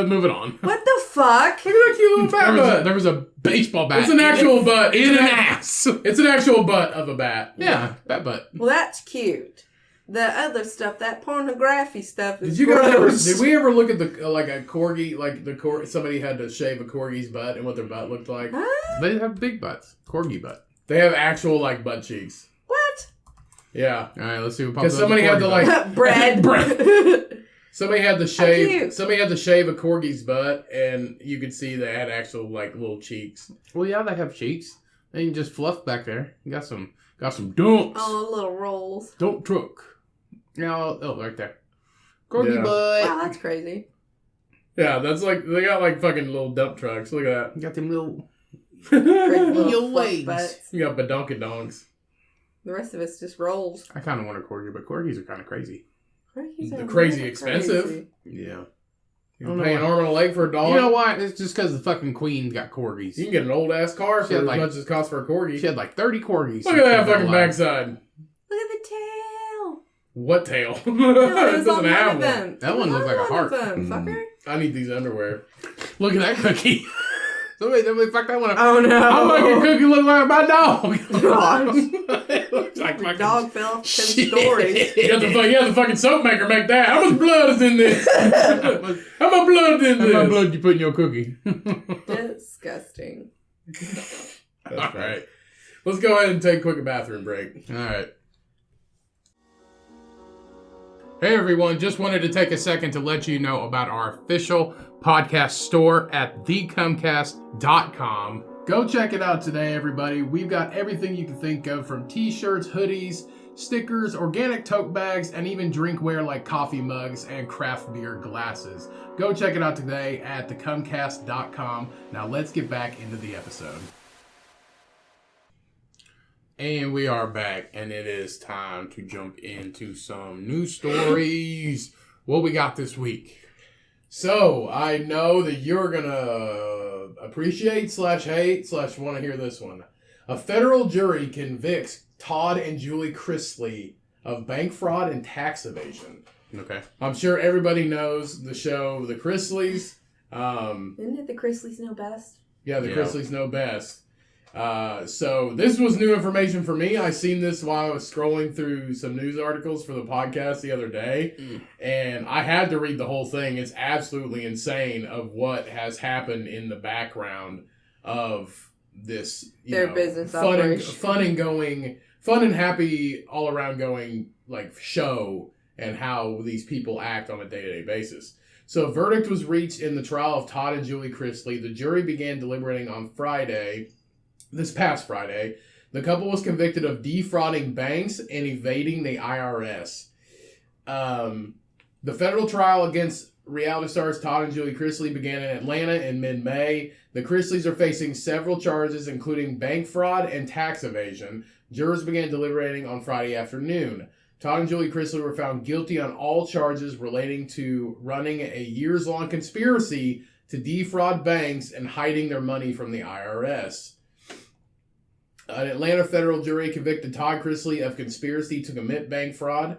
moving on. What the fuck? Look at that cute little bat butt. There was a baseball bat. It's an actual butt. in an ass. It's an actual butt of a bat. Yeah, bat butt. Well, that's cute. The other stuff, that pornography stuff is Did you guys ever? gross. Did we ever look at the like a corgi? Like somebody had to shave a corgi's butt and what their butt looked like. Huh? They have big butts. Corgi butt. They have actual like butt cheeks. What? Yeah, All right, let's see what pops up. because somebody had to like Bread. somebody had to shave cute. somebody had to shave a corgi's butt and you could see they had actual like little cheeks. Well, yeah, they have cheeks. They can just fluff back there. You got some dunks. Oh, little rolls. Dump truck. No, oh, right there. Corgi Yeah. butt. Wow, that's crazy. Yeah, that's like they got like fucking little dump trucks. Look at You got them little. Great that. little fluff legs. butts. You got badonkadonks. The rest of it's just rolls. I kind of want a corgi, but corgis are kind of crazy. Corgis They're are crazy really expensive. crazy. Yeah. You don't can know pay an why. arm and a leg for a dog. You know why? It's just because the fucking queen got corgis. You can get an old ass car She for had, as like- much as it costs for a corgi. She had like 30 corgis. Look at that fucking backside. Look at the tail. What tail? No, it it was doesn't on one have of one. them. That It one was looked on like a one of heart. them, fucker. I need these underwear. Look at that cookie. somebody fuck that one up. Oh no. How much your cookie look like my dog? Gosh. It looks like Your fucking dog fell off 10 shit. stories. You have the fucking soap maker make that. How much blood is in this? How much blood is in How much this? blood you put in your cookie? Disgusting. That's All right. right. Let's go ahead and take a quick bathroom break. All right. Hey everyone, just wanted to take a second to let you know about our official podcast store at thecummcast.com. Go check it out today, everybody. We've got everything you can think of, from t-shirts, hoodies, stickers, organic tote bags, and even drinkware like coffee mugs and craft beer glasses. Go check it out today at thecummcast.com. Now let's get back into the episode. And we are back, and it is time to jump into some news stories. What we got this week? So, I know that you're gonna appreciate / hate / want to hear this one. A federal jury convicts Todd and Julie Chrisley of bank fraud and tax evasion. Okay. I'm sure everybody knows the show The Chrisleys. Isn't it the Chrisleys Know Best? Yeah, the Yeah. Chrisleys know best. So this was new information for me. I seen this while I was scrolling through some news articles for the podcast the other day, and I had to read the whole thing. It's absolutely insane of what has happened in the background of this. Their business fun operation. fun and happy all around going like show, and how these people act on a day-to-day basis. So a verdict was reached in the trial of Todd and Julie Chrisley. The jury began deliberating on this past Friday. The couple was convicted of defrauding banks and evading the IRS. The federal trial against reality stars Todd and Julie Chrisley began in Atlanta in mid-May. The Chrisleys are facing several charges, including bank fraud and tax evasion. Jurors began deliberating on Friday afternoon. Todd and Julie Chrisley were found guilty on all charges relating to running a years-long conspiracy to defraud banks and hiding their money from the IRS. An Atlanta federal jury convicted Todd Chrisley of conspiracy to commit bank fraud,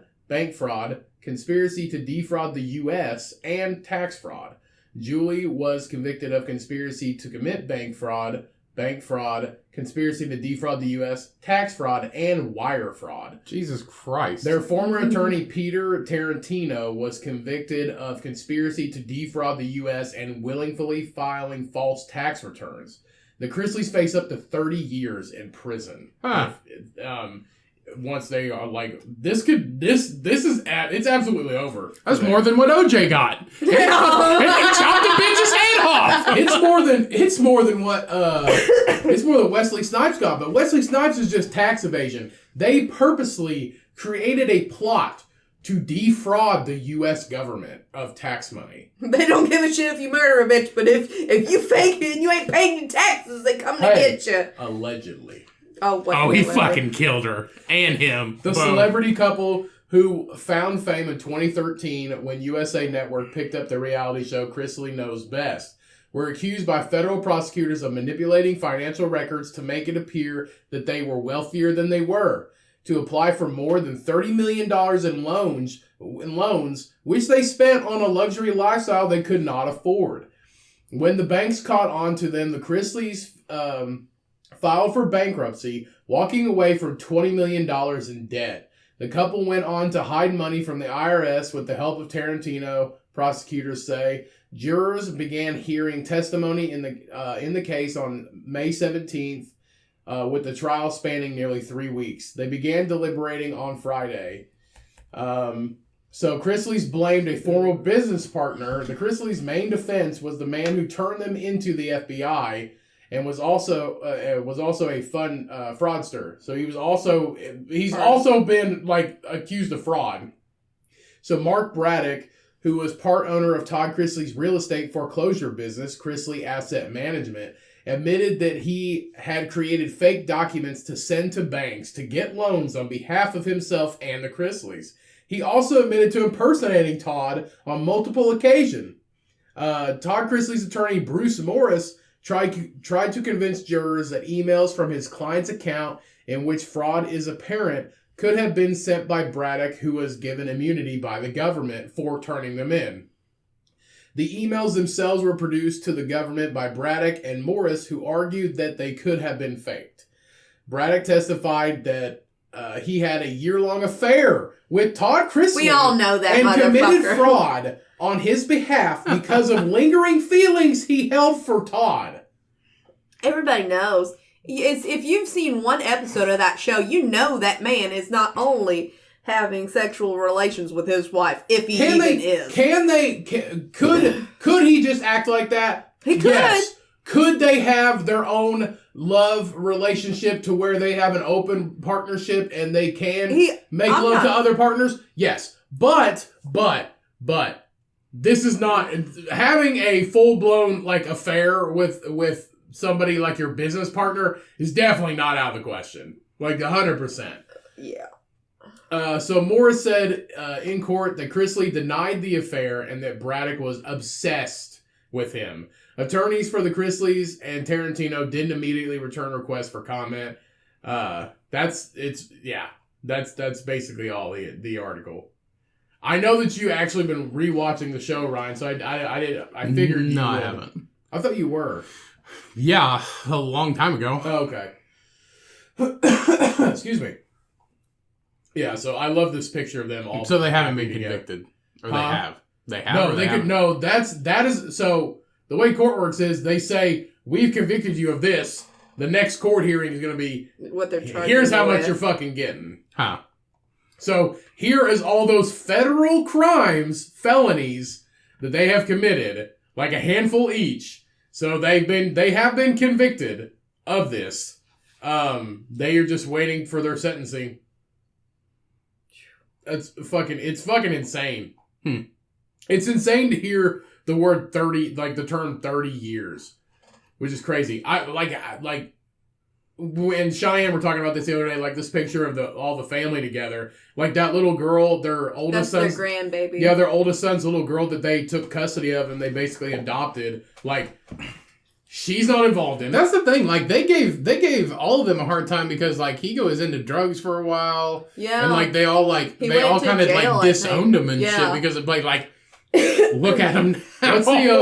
conspiracy to defraud the U.S., and tax fraud. Julie was convicted of conspiracy to commit bank fraud, conspiracy to defraud the U.S., tax fraud, and wire fraud. Jesus Christ. Their former attorney, Peter Tarantino, was convicted of conspiracy to defraud the U.S. and willfully filing false tax returns. The Chrisleys face up to 30 years in prison. Huh. Once they are like, it's absolutely over. That's more than what OJ got. And he chopped the bitch's head off. It's more than Wesley Snipes got, but Wesley Snipes is just tax evasion. They purposely created a plot to defraud the U.S. government of tax money. They don't give a shit if you murder a bitch, but if you fake it and you ain't paying your taxes, they come to get you. Allegedly. Oh, He fucking killed her. And him. The celebrity couple who found fame in 2013 when USA Network picked up the reality show Chrisley Knows Best were accused by federal prosecutors of manipulating financial records to make it appear that they were wealthier than they were, to apply for more than $30 million in loans, which they spent on a luxury lifestyle they could not afford. When the banks caught on to them, the Chrisleys filed for bankruptcy, walking away from $20 million in debt. The couple went on to hide money from the IRS with the help of Tarantino, prosecutors say. Jurors began hearing testimony in the case on May 17th, with the trial spanning nearly 3 weeks. They began deliberating on Friday. So Chrisley's blamed a former business partner. The Chrisleys' main defense was the man who turned them into the FBI and was also a fun fraudster. So he's also been like accused of fraud. So Mark Braddock, who was part owner of Todd Chrisley's real estate foreclosure business, Chrisley Asset Management, admitted that he had created fake documents to send to banks to get loans on behalf of himself and the Chrisleys. He also admitted to impersonating Todd on multiple occasions. Todd Chrisley's attorney, Bruce Morris, tried to convince jurors that emails from his client's account in which fraud is apparent could have been sent by Braddock, who was given immunity by the government for turning them in. The emails themselves were produced to the government by Braddock and Morris, who argued that they could have been faked. Braddock testified that he had a year-long affair with Todd Chrisley. We all know that and motherfucker. committed fraud on his behalf because of lingering feelings he held for Todd. Everybody knows. If you've seen one episode of that show, you know that man is not only having sexual relations with his wife, if he is. Could he just act like that? He could. Yes. Could they have their own love relationship to where they have an open partnership and they can make love to other partners? Yes. But this is not having a full-blown like affair with somebody like your business partner is definitely not out of the question. Like 100%. Yeah. So Morris said in court that Chrisley denied the affair and that Braddock was obsessed with him. Attorneys for the Chrisleys and Tarantino didn't immediately return requests for comment. That's basically all the article. I know that you actually been rewatching the show, Ryan. So I figured. No, I haven't. I thought you were. Yeah, a long time ago. Oh, okay. Excuse me. Yeah, so I love this picture of them all. So they haven't been convicted, or they have. They have. No, they could. No, that is so. The way court works is they say we've convicted you of this. The next court hearing is going to be what they're charging. Here's how much you're fucking getting. Huh. So here is all those federal felonies that they have committed, like a handful each. So they have been convicted of this. They are just waiting for their sentencing. It's fucking insane. It's insane to hear the word 30, like the term 30 years, which is crazy. I like when Shyanne were talking about this the other day, like this picture of all the family together, like that little girl, their oldest son's their grandbaby. Yeah, their oldest son's a little girl that they took custody of and they basically adopted. Like, she's not involved in it. That's the thing. Like they gave all of them a hard time because like he was into drugs for a while. Yeah. And like they all kind of like disowned him and shit because of like look at him now.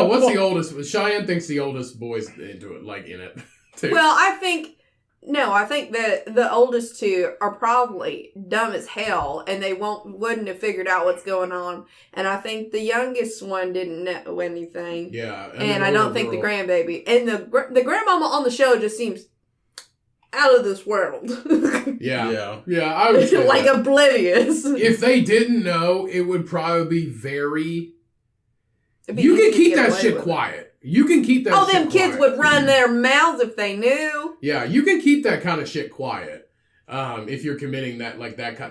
What's the oldest? Cheyenne thinks the oldest boy's into it, like in it too. Well, I think that the oldest two are probably dumb as hell and they wouldn't have figured out what's going on. And I think the youngest one didn't know anything. Yeah. And I don't think the grandbaby and the grandmama on the show just seems out of this world. Yeah. I would say like that. Oblivious. If they didn't know, it would probably be very. You can keep that shit quiet. You can keep that. Oh, shit them kids quiet. would run their mouths if they knew. Yeah, you can keep that kind of shit quiet. If you're committing that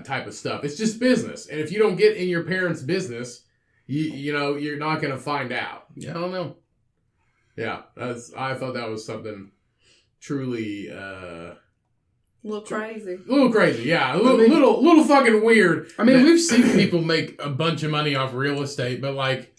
type of stuff, it's just business. And if you don't get in your parents' business, you're not gonna find out. Yeah, I don't know. Yeah, I thought that was something truly A little crazy. a little crazy. Yeah, little fucking weird. I mean, we've seen people make a bunch of money off real estate, but like,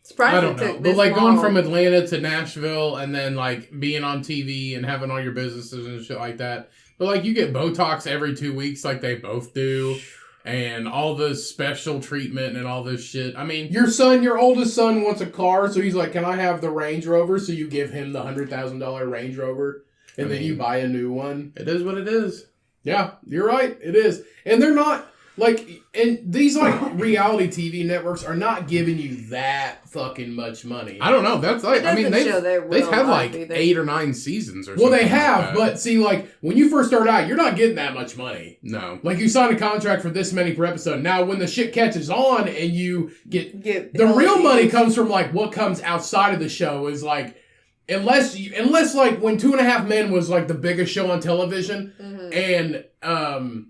Surprised I don't it know. took But this like going long. from Atlanta to Nashville and then like being on TV and having all your businesses and shit like that. But like you get Botox every 2 weeks like they both do. And all the special treatment and all this shit. I mean, Your oldest son wants a car, so he's like, "Can I have the Range Rover?" So you give him the $100,000 Range Rover, and then you buy a new one. it is what it is. Yeah, you're right. It is, and they're not like, and these like reality TV networks are not giving you that fucking much money. I don't know. That's like, I mean, doesn't show their they've real had life like either. 8 or 9 seasons or Well, something. they have, like that. but see, like when you first start out, you're not getting that much money. No. Like you sign a contract for this many per episode. Now, when the shit catches on and you get the all real these- money comes from like what comes outside of the show is like unless like when 2.5 Men was like the biggest show on television Mhm. and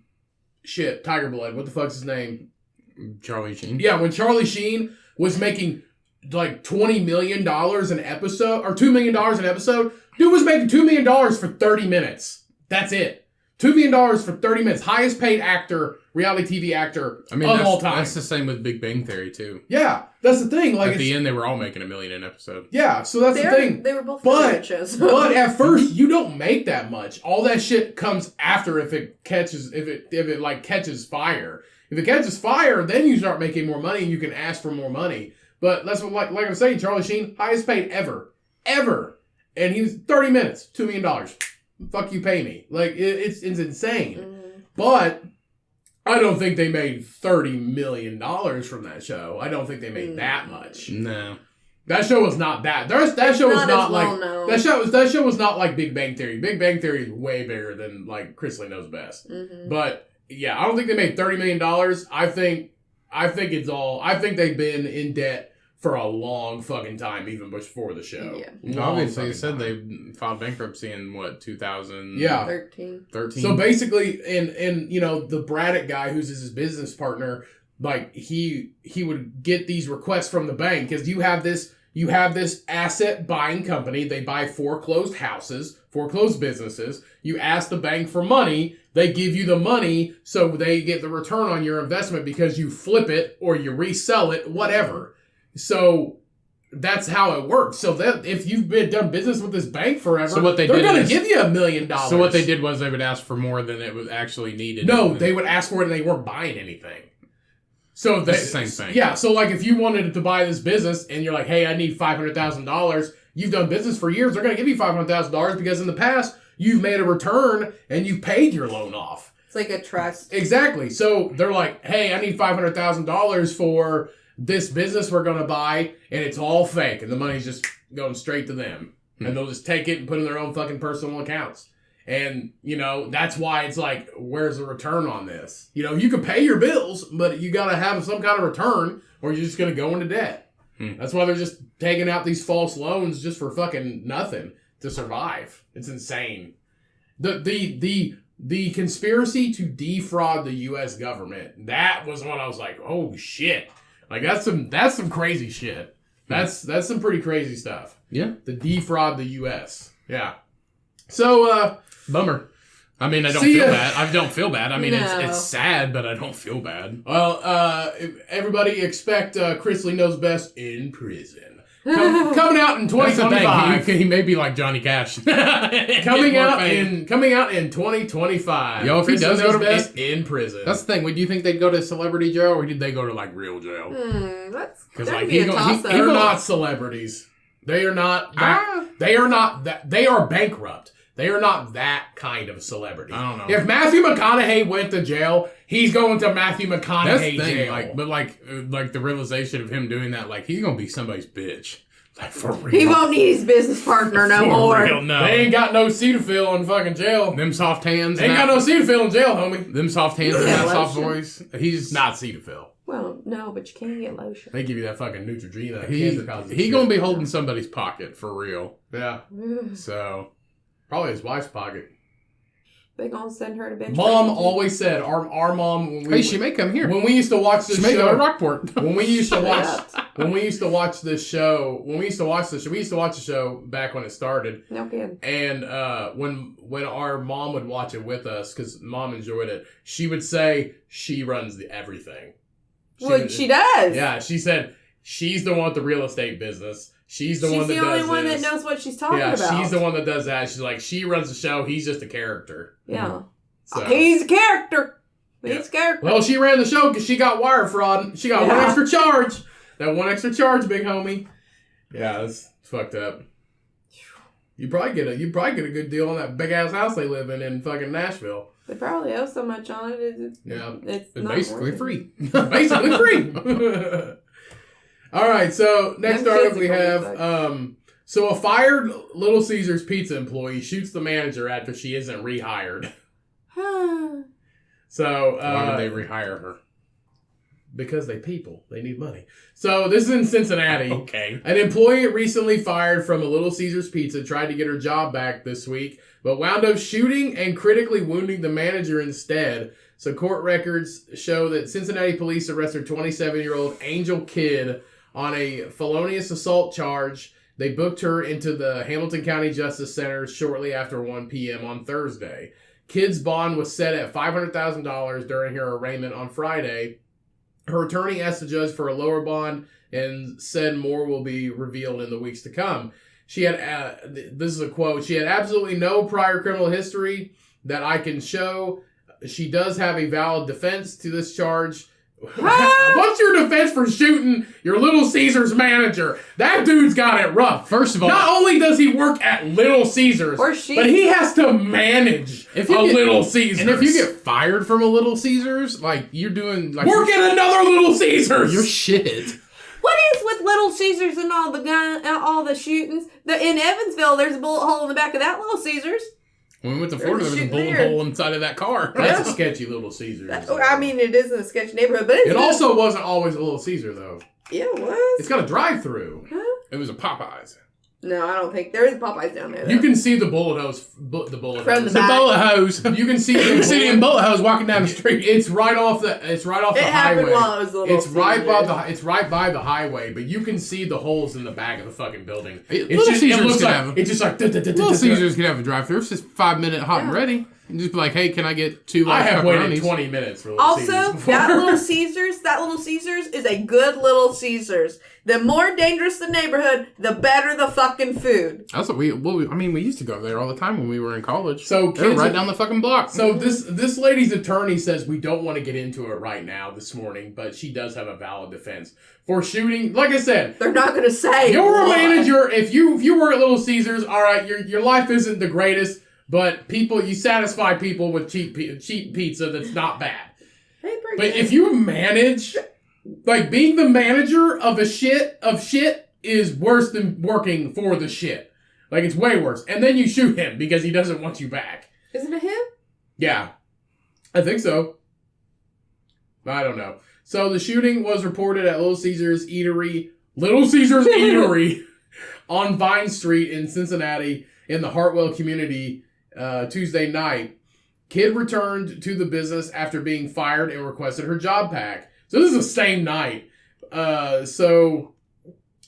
shit, Tiger Blood, what the fuck's his name? Charlie Sheen. Yeah, when Charlie Sheen was making like $20 million an episode or $2 million an episode, dude was making $2 million for 30 minutes. That's it. $2 million for 30 minutes. Highest paid actor, reality TV actor I mean, of all time. that's the same with Big Bang Theory too. Yeah, that's the thing. Like At the end, they were all making $1 million an episode. yeah, so that's the thing. They were both But- good shows. But at first, you don't make that much. All that shit comes after if it catches fire. If it catches fire, then you start making more money and you can ask for more money. But that's what like I'm saying, Charlie Sheen, highest paid ever, and he was 30 minutes, $2 million. Fuck you, pay me. Like it's insane. Mhm. But I don't think they made $30 million from that show. I don't think they made that much. No. That show was not that. That show was not not as like well-known. that show was not like Big Bang Theory. Big Bang Theory is way bigger than like Chrisley Knows Best. Mhm. But yeah, I don't think they made $30 million. I think they've been in debt for a long fucking time, even before the show. Yeah. Long Obviously, fucking they said time. they filed bankruptcy in what 2013. Yeah. 13. So basically, and the Braddock guy who's his business partner, like he would get these requests from the bank because you have this asset buying company. They buy foreclosed houses, foreclosed businesses. You ask the bank for money. They give you the money so they get the return on your investment because you flip it or you resell it, whatever. So that's how it works. So that if you've done business with this bank forever, So what they're going to is- give you $1 million. So what they did was they would ask for more than it was actually needed. No, they would ask for it and they weren't buying anything. So That's the same thing. Yeah, so like if you wanted to buy this business and you're like, hey, I need $500,000, you've done business for years, they're going to give you $500,000 because in the past you've made a return and you've paid your loan off. It's like a trust. Exactly. So they're like, hey, I need $500,000 for this business we're going to buy, and it's all fake, and the money's just going straight to them. And they'll just take it and put it in their own fucking personal accounts. And, that's why it's like, where's the return on this? You can pay your bills, but you got to have some kind of return, or you're just going to go into debt. That's why they're just taking out these false loans just for fucking nothing to survive. It's insane. The conspiracy to defraud the U.S. government, that was when I was like, oh, shit. Like, that's some crazy shit. That's some pretty crazy stuff. Yeah. The defraud the U.S. Yeah. So, Bummer. I mean, I don't See feel ya. bad. I don't feel bad. I mean, No. it's sad, but I don't feel bad. well, everybody expect Chrisley Knows Best in prison. Coming out in That's the 2025. thing. He may be like Johnny Cash. Coming out in 2025. Yo, if he Chrisley does go Knows to- Best in prison. That's the thing. Would you think they'd go to celebrity jail or did they go to like real jail? That's 'Cause, that'd like, be he a go- he- toss-up. They're not celebrities. They are not that. They are not that. They are bankrupt. They are not that kind of celebrity. I don't know. If Matthew McConaughey went to jail, he's going to Matthew That's McConaughey the thing. jail. Like the realization of him doing that, like he's gonna be somebody's bitch. Like for real. He won't need his business partner no For more. real, no. They ain't got no Cetaphil in fucking jail. Them soft hands. They ain't got no Cetaphil in jail, homie. Them soft hands and Yeah, that soft lotion. voice. He's Not Cetaphil. Well, no, but you can get lotion. They give you that fucking Neutrogena. He gonna be holding somebody's pocket for real. Yeah. So Probably his wife's pocket. They gonna send her to bench. Mom always said, our mom, when she may come here. when we used to watch this She may go show, to Rockport. when we used to watch the show back when it started. No kidding. And when our mom would watch it with us, because Mom enjoyed it, she would say she runs everything. She does. Yeah, she said she's the one with the real estate business. She's the one that does this. She's the only one that knows what she's talking about. Yeah, she's the one that does that. She's like, she runs the show. He's just a character. Yeah. So. He's a character. He's a character. Well, she ran the show because she got wire fraud. She got one extra charge. That one extra charge, big homie. Yeah, it's fucked up. You probably get a good deal on that big ass house they live in fucking Nashville. They probably owe so much on it. It's basically free. Basically free. All right, so next article we have, so a fired Little Caesars pizza employee shoots the manager after she isn't rehired. So, why would they rehire her? Because they need money. So this is in Cincinnati. Okay. An employee recently fired from a Little Caesars Pizza tried to get her job back this week, but wound up shooting and critically wounding the manager instead. So court records show that Cincinnati police arrested 27-year-old Angel Kidd on a felonious assault charge. They booked her into the Hamilton County Justice Center shortly after 1 p.m. on Thursday. Kidd's bond was set at $500,000 during her arraignment on Friday. Her attorney asked the judge for a lower bond and said more will be revealed in the weeks to come. She had, this is a quote, she had absolutely no prior criminal history that I can show. She does have a valid defense to this charge. What's your defense for shooting your Little Caesars manager? That dude's got it rough. First of all, not only does he work at Little Caesars, but he has to manage Little Caesars. And if you get fired from a Little Caesars, like you're doing, like work at another Little Caesars. You're shit. What is with Little Caesars and all the shootings? In Evansville, there's a bullet hole in the back of that Little Caesars. When we went to Florida, there was a bullet hole inside of that car. That's a sketchy Little Caesars. I mean, it is in a sketchy neighborhood, but it also wasn't always a Little Caesar, though. Yeah, it was. It's got a drive-through. Huh? It was a Popeyes. No, I don't think there is Popeyes down there. Though. You can see the bullet hose. From the back. The bullet hose. You can see the city bullet hose walking down the street. It's right off the. It's right off the highway. While it was Little It's right by the. It's right by the highway, but you can see the holes in the back of the fucking building. Little Caesars could have. It's just like. Little Caesars could have a drive-through. It's just 5-minute hot and ready. And just be like, hey, can I get 2 I have pepperonis? waited 20 minutes for Little Caesars. Also, that Little Caesars is a good Little Caesars. The more dangerous the neighborhood, the better the fucking food. That's what we used to go there all the time when we were in college. So they're right down the fucking block. So this lady's attorney says we don't want to get into it right now this morning, but she does have a valid defense for shooting. Like I said, they're not going to say you're a manager. If you work at Little Caesars, all right, your life isn't the greatest, but you satisfy people with cheap pizza that's not bad. But if you manage. Like, being the manager of shit is worse than working for the shit. Like, it's way worse. And then you shoot him because he doesn't want you back. Isn't it him? Yeah. I think so. I don't know. So, the shooting was reported at Little Caesars Eatery on Vine Street in Cincinnati in the Hartwell community Tuesday night. Kidd returned to the business after being fired and requested her job back. So this is the same night. So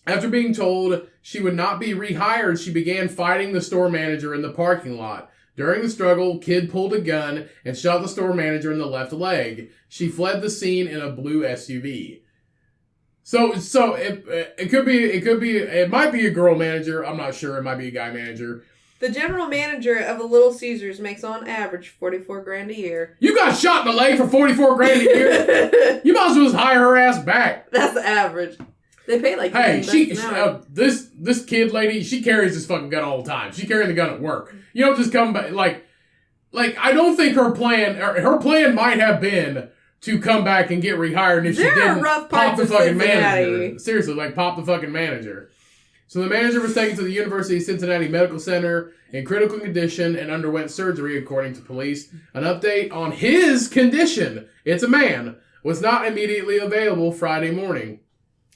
after being told she would not be rehired, she began fighting the store manager in the parking lot. During the struggle, Kidd pulled a gun and shot the store manager in the left leg. She fled the scene in a blue SUV. So it might be a girl manager. I'm not sure. It might be a guy manager. The general manager of a Little Caesars makes on average $44,000 a year. You got shot in the leg for $44,000 a year. You might as well just hire her ass back. That's the average. They pay like this kid lady, she carries this fucking gun all the time. She carrying the gun at work. You don't just come back like I don't think her plan might have been to come back and get rehired, and if she didn't, pop the fucking manager. Seriously, pop the fucking manager. So the manager was taken to the University of Cincinnati Medical Center in critical condition and underwent surgery, according to police. An update on his condition. It's a man. was not immediately available Friday morning.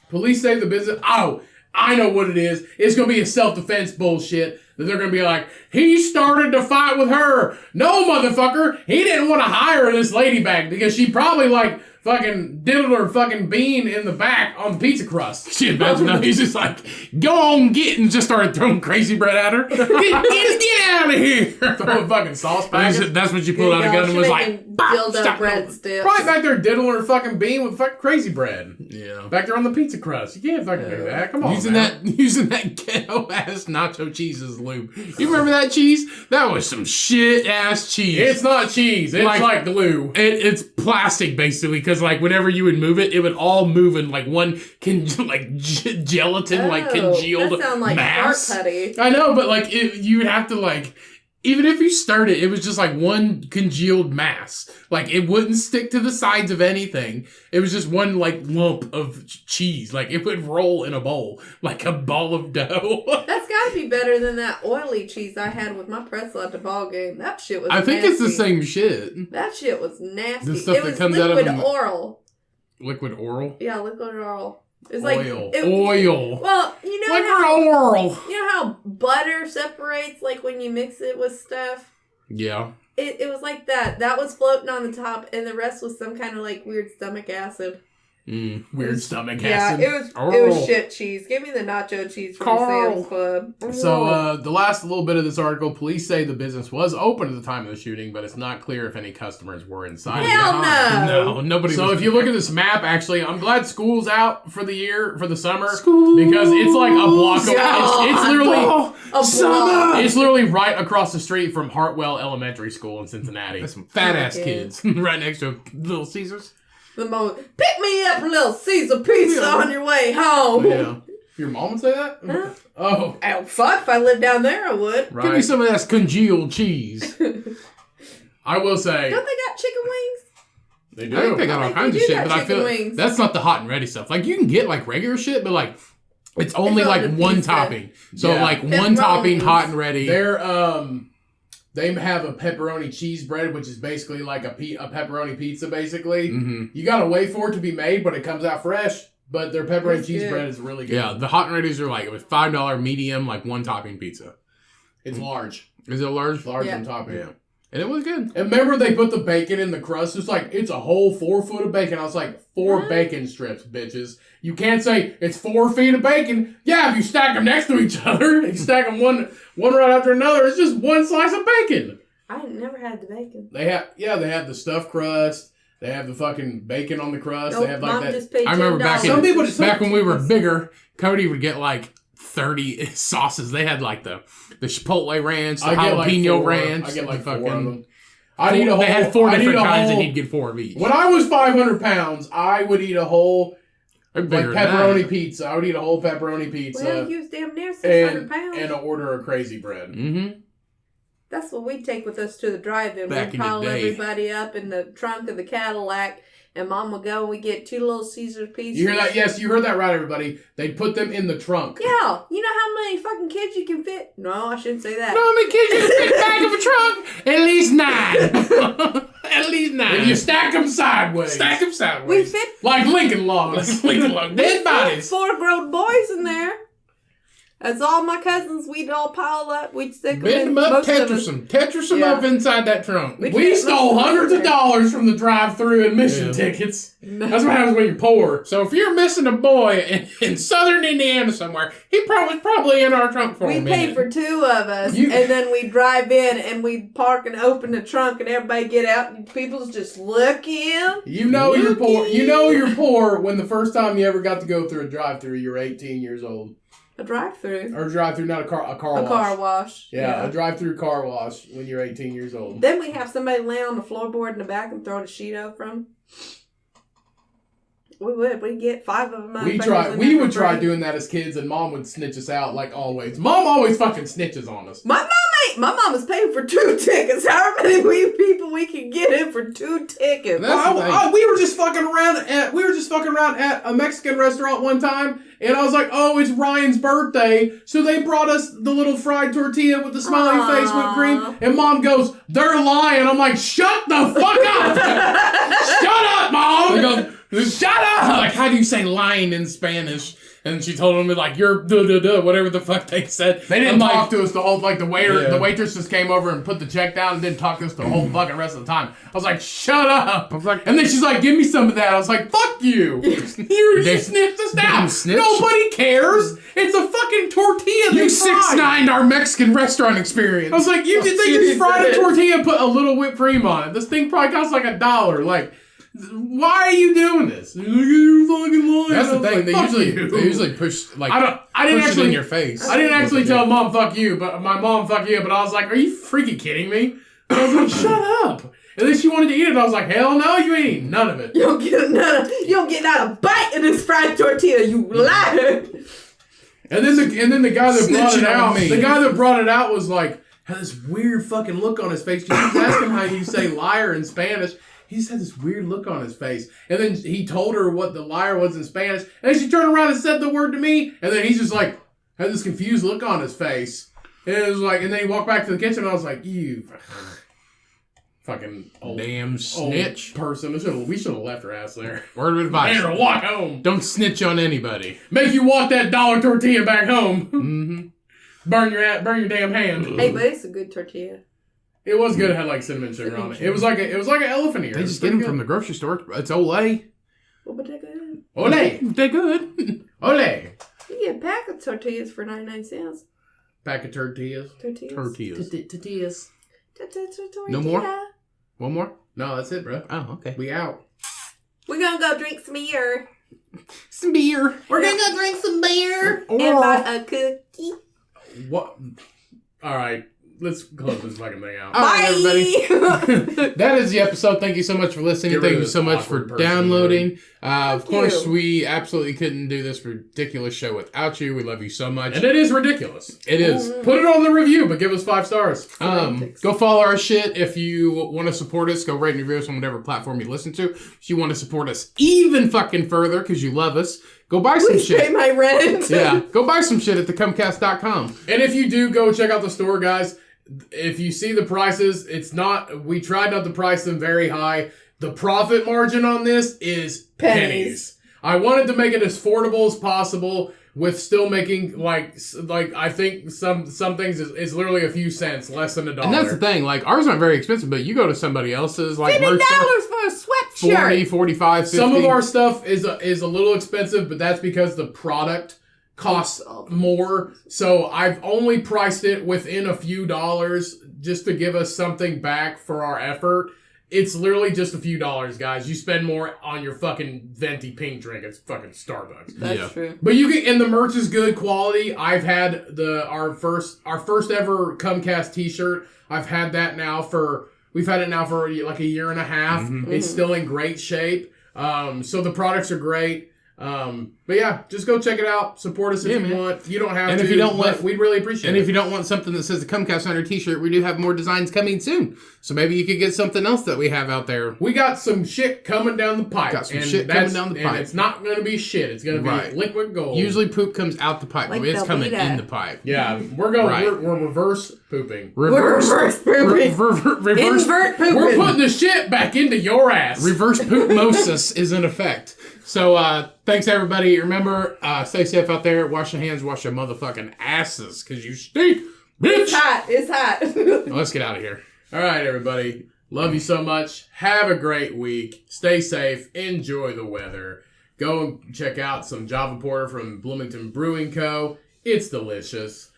Police say the business... Oh, I know what it is. It's going to be a self-defense bullshit. That they're going to be like, he started to fight with her. No, motherfucker. He didn't want to hire this lady back because she probably, like, fucking diddled her fucking bean in the back on the pizza crust. Shit, imagine that. He's just like, go on, get, and just started throwing crazy bread at her. Get out of here. Throwing fucking sauce packets. That's what you pulled out a gun and was like, dildo breadsticks. Probably back there diddling her fucking bean with fucking crazy bread. Yeah. Back there on the pizza crust. You can't fucking do that. Come on, using that ghetto ass nacho cheese as lube. You remember that cheese? That was some shit ass cheese. It's not cheese. It's like glue. It's plastic basically, because like whenever you would move it, it would all move in like one gelatin like congealed that sound like mass. fart putty. I know, but like you would have to like. Even if you stirred it, it was just like one congealed mass. Like, it wouldn't stick to the sides of anything. It was just one, like, lump of cheese. Like, it would roll in a bowl. Like a ball of dough. That's gotta be better than that oily cheese I had with my pretzel at the ball game. That shit was I think nasty. it's the same shit. That shit was nasty. The stuff it that was comes liquid out of oral. Liquid oral? Yeah, liquid oral. It's Oil. like... Oil. Well, you know Liquid how... oral. You know how butter separates, like, when you mix it with stuff? Yeah. It was like that. That was floating on the top, and the rest was some kind of, like, weird stomach acid. Weird stomach Yeah, acid. it was shit cheese. Give me the nacho cheese from the Sam's Club. So, the last little bit of this article, police say the business was open at the time of the shooting, but it's not clear if any customers were inside. Hell no! No, nobody So was if you look at this map, actually, I'm glad school's out for the year, for the summer. School. Because it's like a block. It's literally... It's literally right across the street from Hartwell Elementary School in Cincinnati. That's some fat ass kids right next to Little Caesars. The moment, pick me up a little Caesar pizza on your way home. Yeah. Your mom would say that? Huh? Oh. Oh, fuck, if I lived down there, I would. Right. Give me some of that congealed cheese. I will say... Don't they got chicken wings? They do. I think they got all kinds of shit, but I feel wings. that's not the hot and ready stuff. Like, you can get, like, regular shit, but, like, it's only, on like, the one pizza. topping. So, Yeah. like, one topping, hot and ready. They have a pepperoni cheese bread, which is basically like a pepperoni pizza, basically. Mm-hmm. You gotta wait for it to be made, but it comes out fresh. But their pepperoni That's cheese good. bread is really good. Yeah, the hot and readies are, like, it was $5 medium, like, one topping pizza. It's large. Is it large? Large Yeah. on topping. Yeah. And it was good. And remember they put the bacon in the crust? It's a whole 4 foot of bacon. I was like, 4 bacon strips, bitches. You can't say it's 4 feet of bacon. Yeah, if you stack them next to each other, you stack them one right after another, it's just one slice of bacon. I never had the bacon. They have the stuffed crust. They have the fucking bacon on the crust. Nope, They have like Mom that. just paid $10. I remember back Some people just- back when we were bigger, Cody would get like 30 sauces. They had like the Chipotle ranch, the I get like jalapeno 4. ranch. I get like the 4 of them. I'd eat a whole. They had 4 I'd eat different a kinds, whole- and he'd get 4 of each. When I was 500 pounds, I would eat a whole like Bigger than pepperoni that. pizza. I would eat a whole pepperoni pizza Well, you was damn near 600 pounds. and order a crazy bread. Mm-hmm. That's what we'd take with us to the drive-in. Back We'd in the pile day. everybody up in the trunk of the Cadillac, and Mom would go and we'd get 2 little Caesar pizzas. You hear that? Yes, you heard that right, everybody. They'd put them in the trunk. Yeah. You know how many fucking kids you can fit? No, I shouldn't say that. No, how many kids you can fit back of a trunk? At least 9. At least 9. If you stack them sideways. Stack them We sideways. fit Like Lincoln Logs. Dead bodies. 4 grown boys in there. That's all my cousins. We'd all pile up. We'd stick them Bend in. them up, Most of Tetris them. them. Tetris them Yeah. up inside that trunk. We stole hundreds of dollars from the drive-through admission tickets. That's what happens when you're poor. So if you're missing a boy in southern Indiana somewhere, he probably in our trunk for a We minute. paid for 2 of us, and then we'd drive in and we'd park and open the trunk, and everybody get out, and people's just looking. You know you're poor. You know you're poor when the first time you ever got to go through a drive-through, you're 18 years old. A drive-through. Or a drive-through, not a car wash. A car wash. Yeah, a drive-through car wash when you're 18 years old. Then we have somebody lay on the floorboard in the back and throw the sheet over them. We would. We'd get 5 of them. We would try doing that as kids, and Mom would snitch us out like always. Mom always fucking snitches on us. My mom was paying for 2 tickets. However many people we could get in for 2 tickets. That's the thing. We were just fucking around at a Mexican restaurant one time, And I was like, oh, it's Ryan's birthday. So they brought us the little fried tortilla with the smiley face whipped cream. And Mom goes, they're lying. I'm like, shut the fuck up. Shut up, Mom. Shut up. Like, how do you say lying in Spanish? And she told him, like, you're duh, whatever the fuck they said. They didn't talk to us the whole, like, the waitress just came over and put the check down and didn't talk to us the whole fucking rest of the time. I was like, shut up. I was like, and then she's like, give me some of that. I was like, fuck you. You sniffed us down. Nobody cares. It's a fucking tortilla. You 6'9" our Mexican restaurant experience. I was like, they just fried a tortilla and put a little whipped cream on it. This thing probably costs like $1. Like, why are you doing this? You're fucking lying. That's the thing. Like, they usually push like I didn't push actually it in your face. I didn't actually tell Mom fuck you, but my mom fuck you. But I was like, are you freaking kidding me? And I was like, shut up. And then she wanted to eat it. I was like, hell no, you ain't eating none of it. You don't get not a bite of this fried tortilla, you liar. And then the guy that brought it out, me. the guy that brought it out was like, had this weird fucking look on his face. She was asking how you say liar in Spanish. He just had this weird look on his face. And then he told her what the liar was in Spanish. And then she turned around and said the word to me. And then he's just like, had this confused look on his face. And it was like, and then he walked back to the kitchen. And I was like, you fucking old, damn snitch person. We should have left her ass there. Word of advice. Made her walk home. Don't snitch on anybody. Make you walk that $1 tortilla back home. Mm-hmm. Burn your damn hand. Hey, but it's a good tortilla. It was good. It had like cinnamon sugar on it. It was like an elephant ear. They just get them from the grocery store. It's Olay. Well, but they're good. Olay. They're good. Olay. You get a pack of tortillas for 99 cents. Pack of tortillas. Tortillas. No more? One more? No, that's it, bro. Oh, okay. We out. We're gonna go drink some beer. Some beer. We're gonna go drink some beer. And buy a cookie. What? All right. Let's close this fucking thing out. All right, everybody. That is the episode. Thank you so much for listening. Thank you so much for downloading. Of course, we absolutely couldn't do this ridiculous show without you. We love you so much. And it is ridiculous. It is. Put it on the review, but give us 5 stars. Go follow our shit. If you want to support us, go rate and review us on whatever platform you listen to. If you want to support us even fucking further because you love us, go buy some shit. Pay my rent. Yeah, go buy some shit at thecumcast.com. And if you do, go check out the store, guys. If you see the prices, we tried not to price them very high. The profit margin on this is pennies. I wanted to make it as affordable as possible with still making like I think some things is literally a few cents, less than $1. And that's the thing, like ours aren't very expensive, but you go to somebody else's like $50 merch store, for a sweatshirt. 40, 45, 50. Some of our stuff is a little expensive, but that's because the product costs more. So I've only priced it within a few dollars just to give us something back for our effort. It's literally just a few dollars, guys. You spend more on your fucking venti pink drink. It's fucking Starbucks. That's true. But you can, and the merch is good quality. I've had our first ever Cummcast t-shirt. I've had that now we've had it now for like a year and a half. Mm-hmm. It's still in great shape. So the products are great. But yeah, just go check it out. Support us if you want. You don't have to. If you don't want, we'd really appreciate it. And if you don't want something that says the Cummcast on your t-shirt, we do have more designs coming soon. So maybe you could get something else that we have out there. We got some shit coming down the pipe. Got some shit coming down the pipe. And it's not going to be shit. It's going to be liquid gold. Usually poop comes out the pipe, but it's coming in the pipe. Yeah, we're reverse pooping. Reverse pooping. Invert pooping. We're putting the shit back into your ass. Reverse poopmosis is in effect. So, thanks everybody. Remember, stay safe out there. Wash your hands, wash your motherfucking asses, because you stink, bitch! It's hot. Let's get out of here. All right, everybody. Love you so much. Have a great week. Stay safe. Enjoy the weather. Go and check out some Java Porter from Bloomington Brewing Co. It's delicious.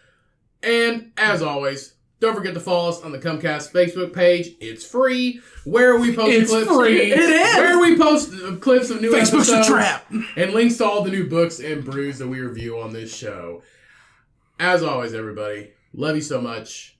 And, as always, don't forget to follow us on the Cummcast Facebook page. It's free. Where we post clips. Free. It is. Where we post clips of new Facebook's episodes. a trap. And links to all the new books and brews that we review on this show. As always, everybody, love you so much.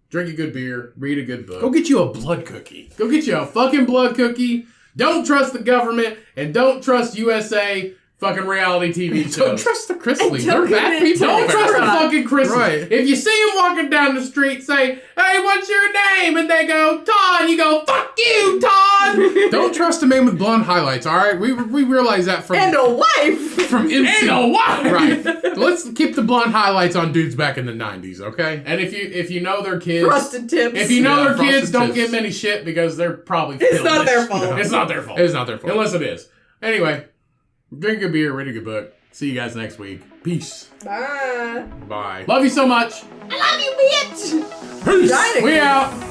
Drink a good beer. Read a good book. Go get you a blood cookie. Go get you a fucking blood cookie. Don't trust the government. And don't trust USA fucking reality TV shows. Don't trust the Chrisley. And They're don't bad commit people. Don't trust the fucking Chrisley. Right. If you see him walking down the street, say, "Hey, what's your name?" And they go, "Todd." You go, "Fuck you, Todd." Don't trust a man with blonde highlights, all right? We realize that from And a wife. from And a wife. Right. Let's keep the blonde highlights on dudes back in the 90s, okay? And if you know their kids, Frosted tips. if you know Yeah, their kids, frosted don't tips. give them any shit because they're probably. It's not their foolish. fault. It's not their fault. It's not their fault. Unless it is. Anyway, drink a beer, read a good book. See you guys next week. Peace. Bye. Bye. Love you so much. I love you, bitch. Peace. Died We again. out.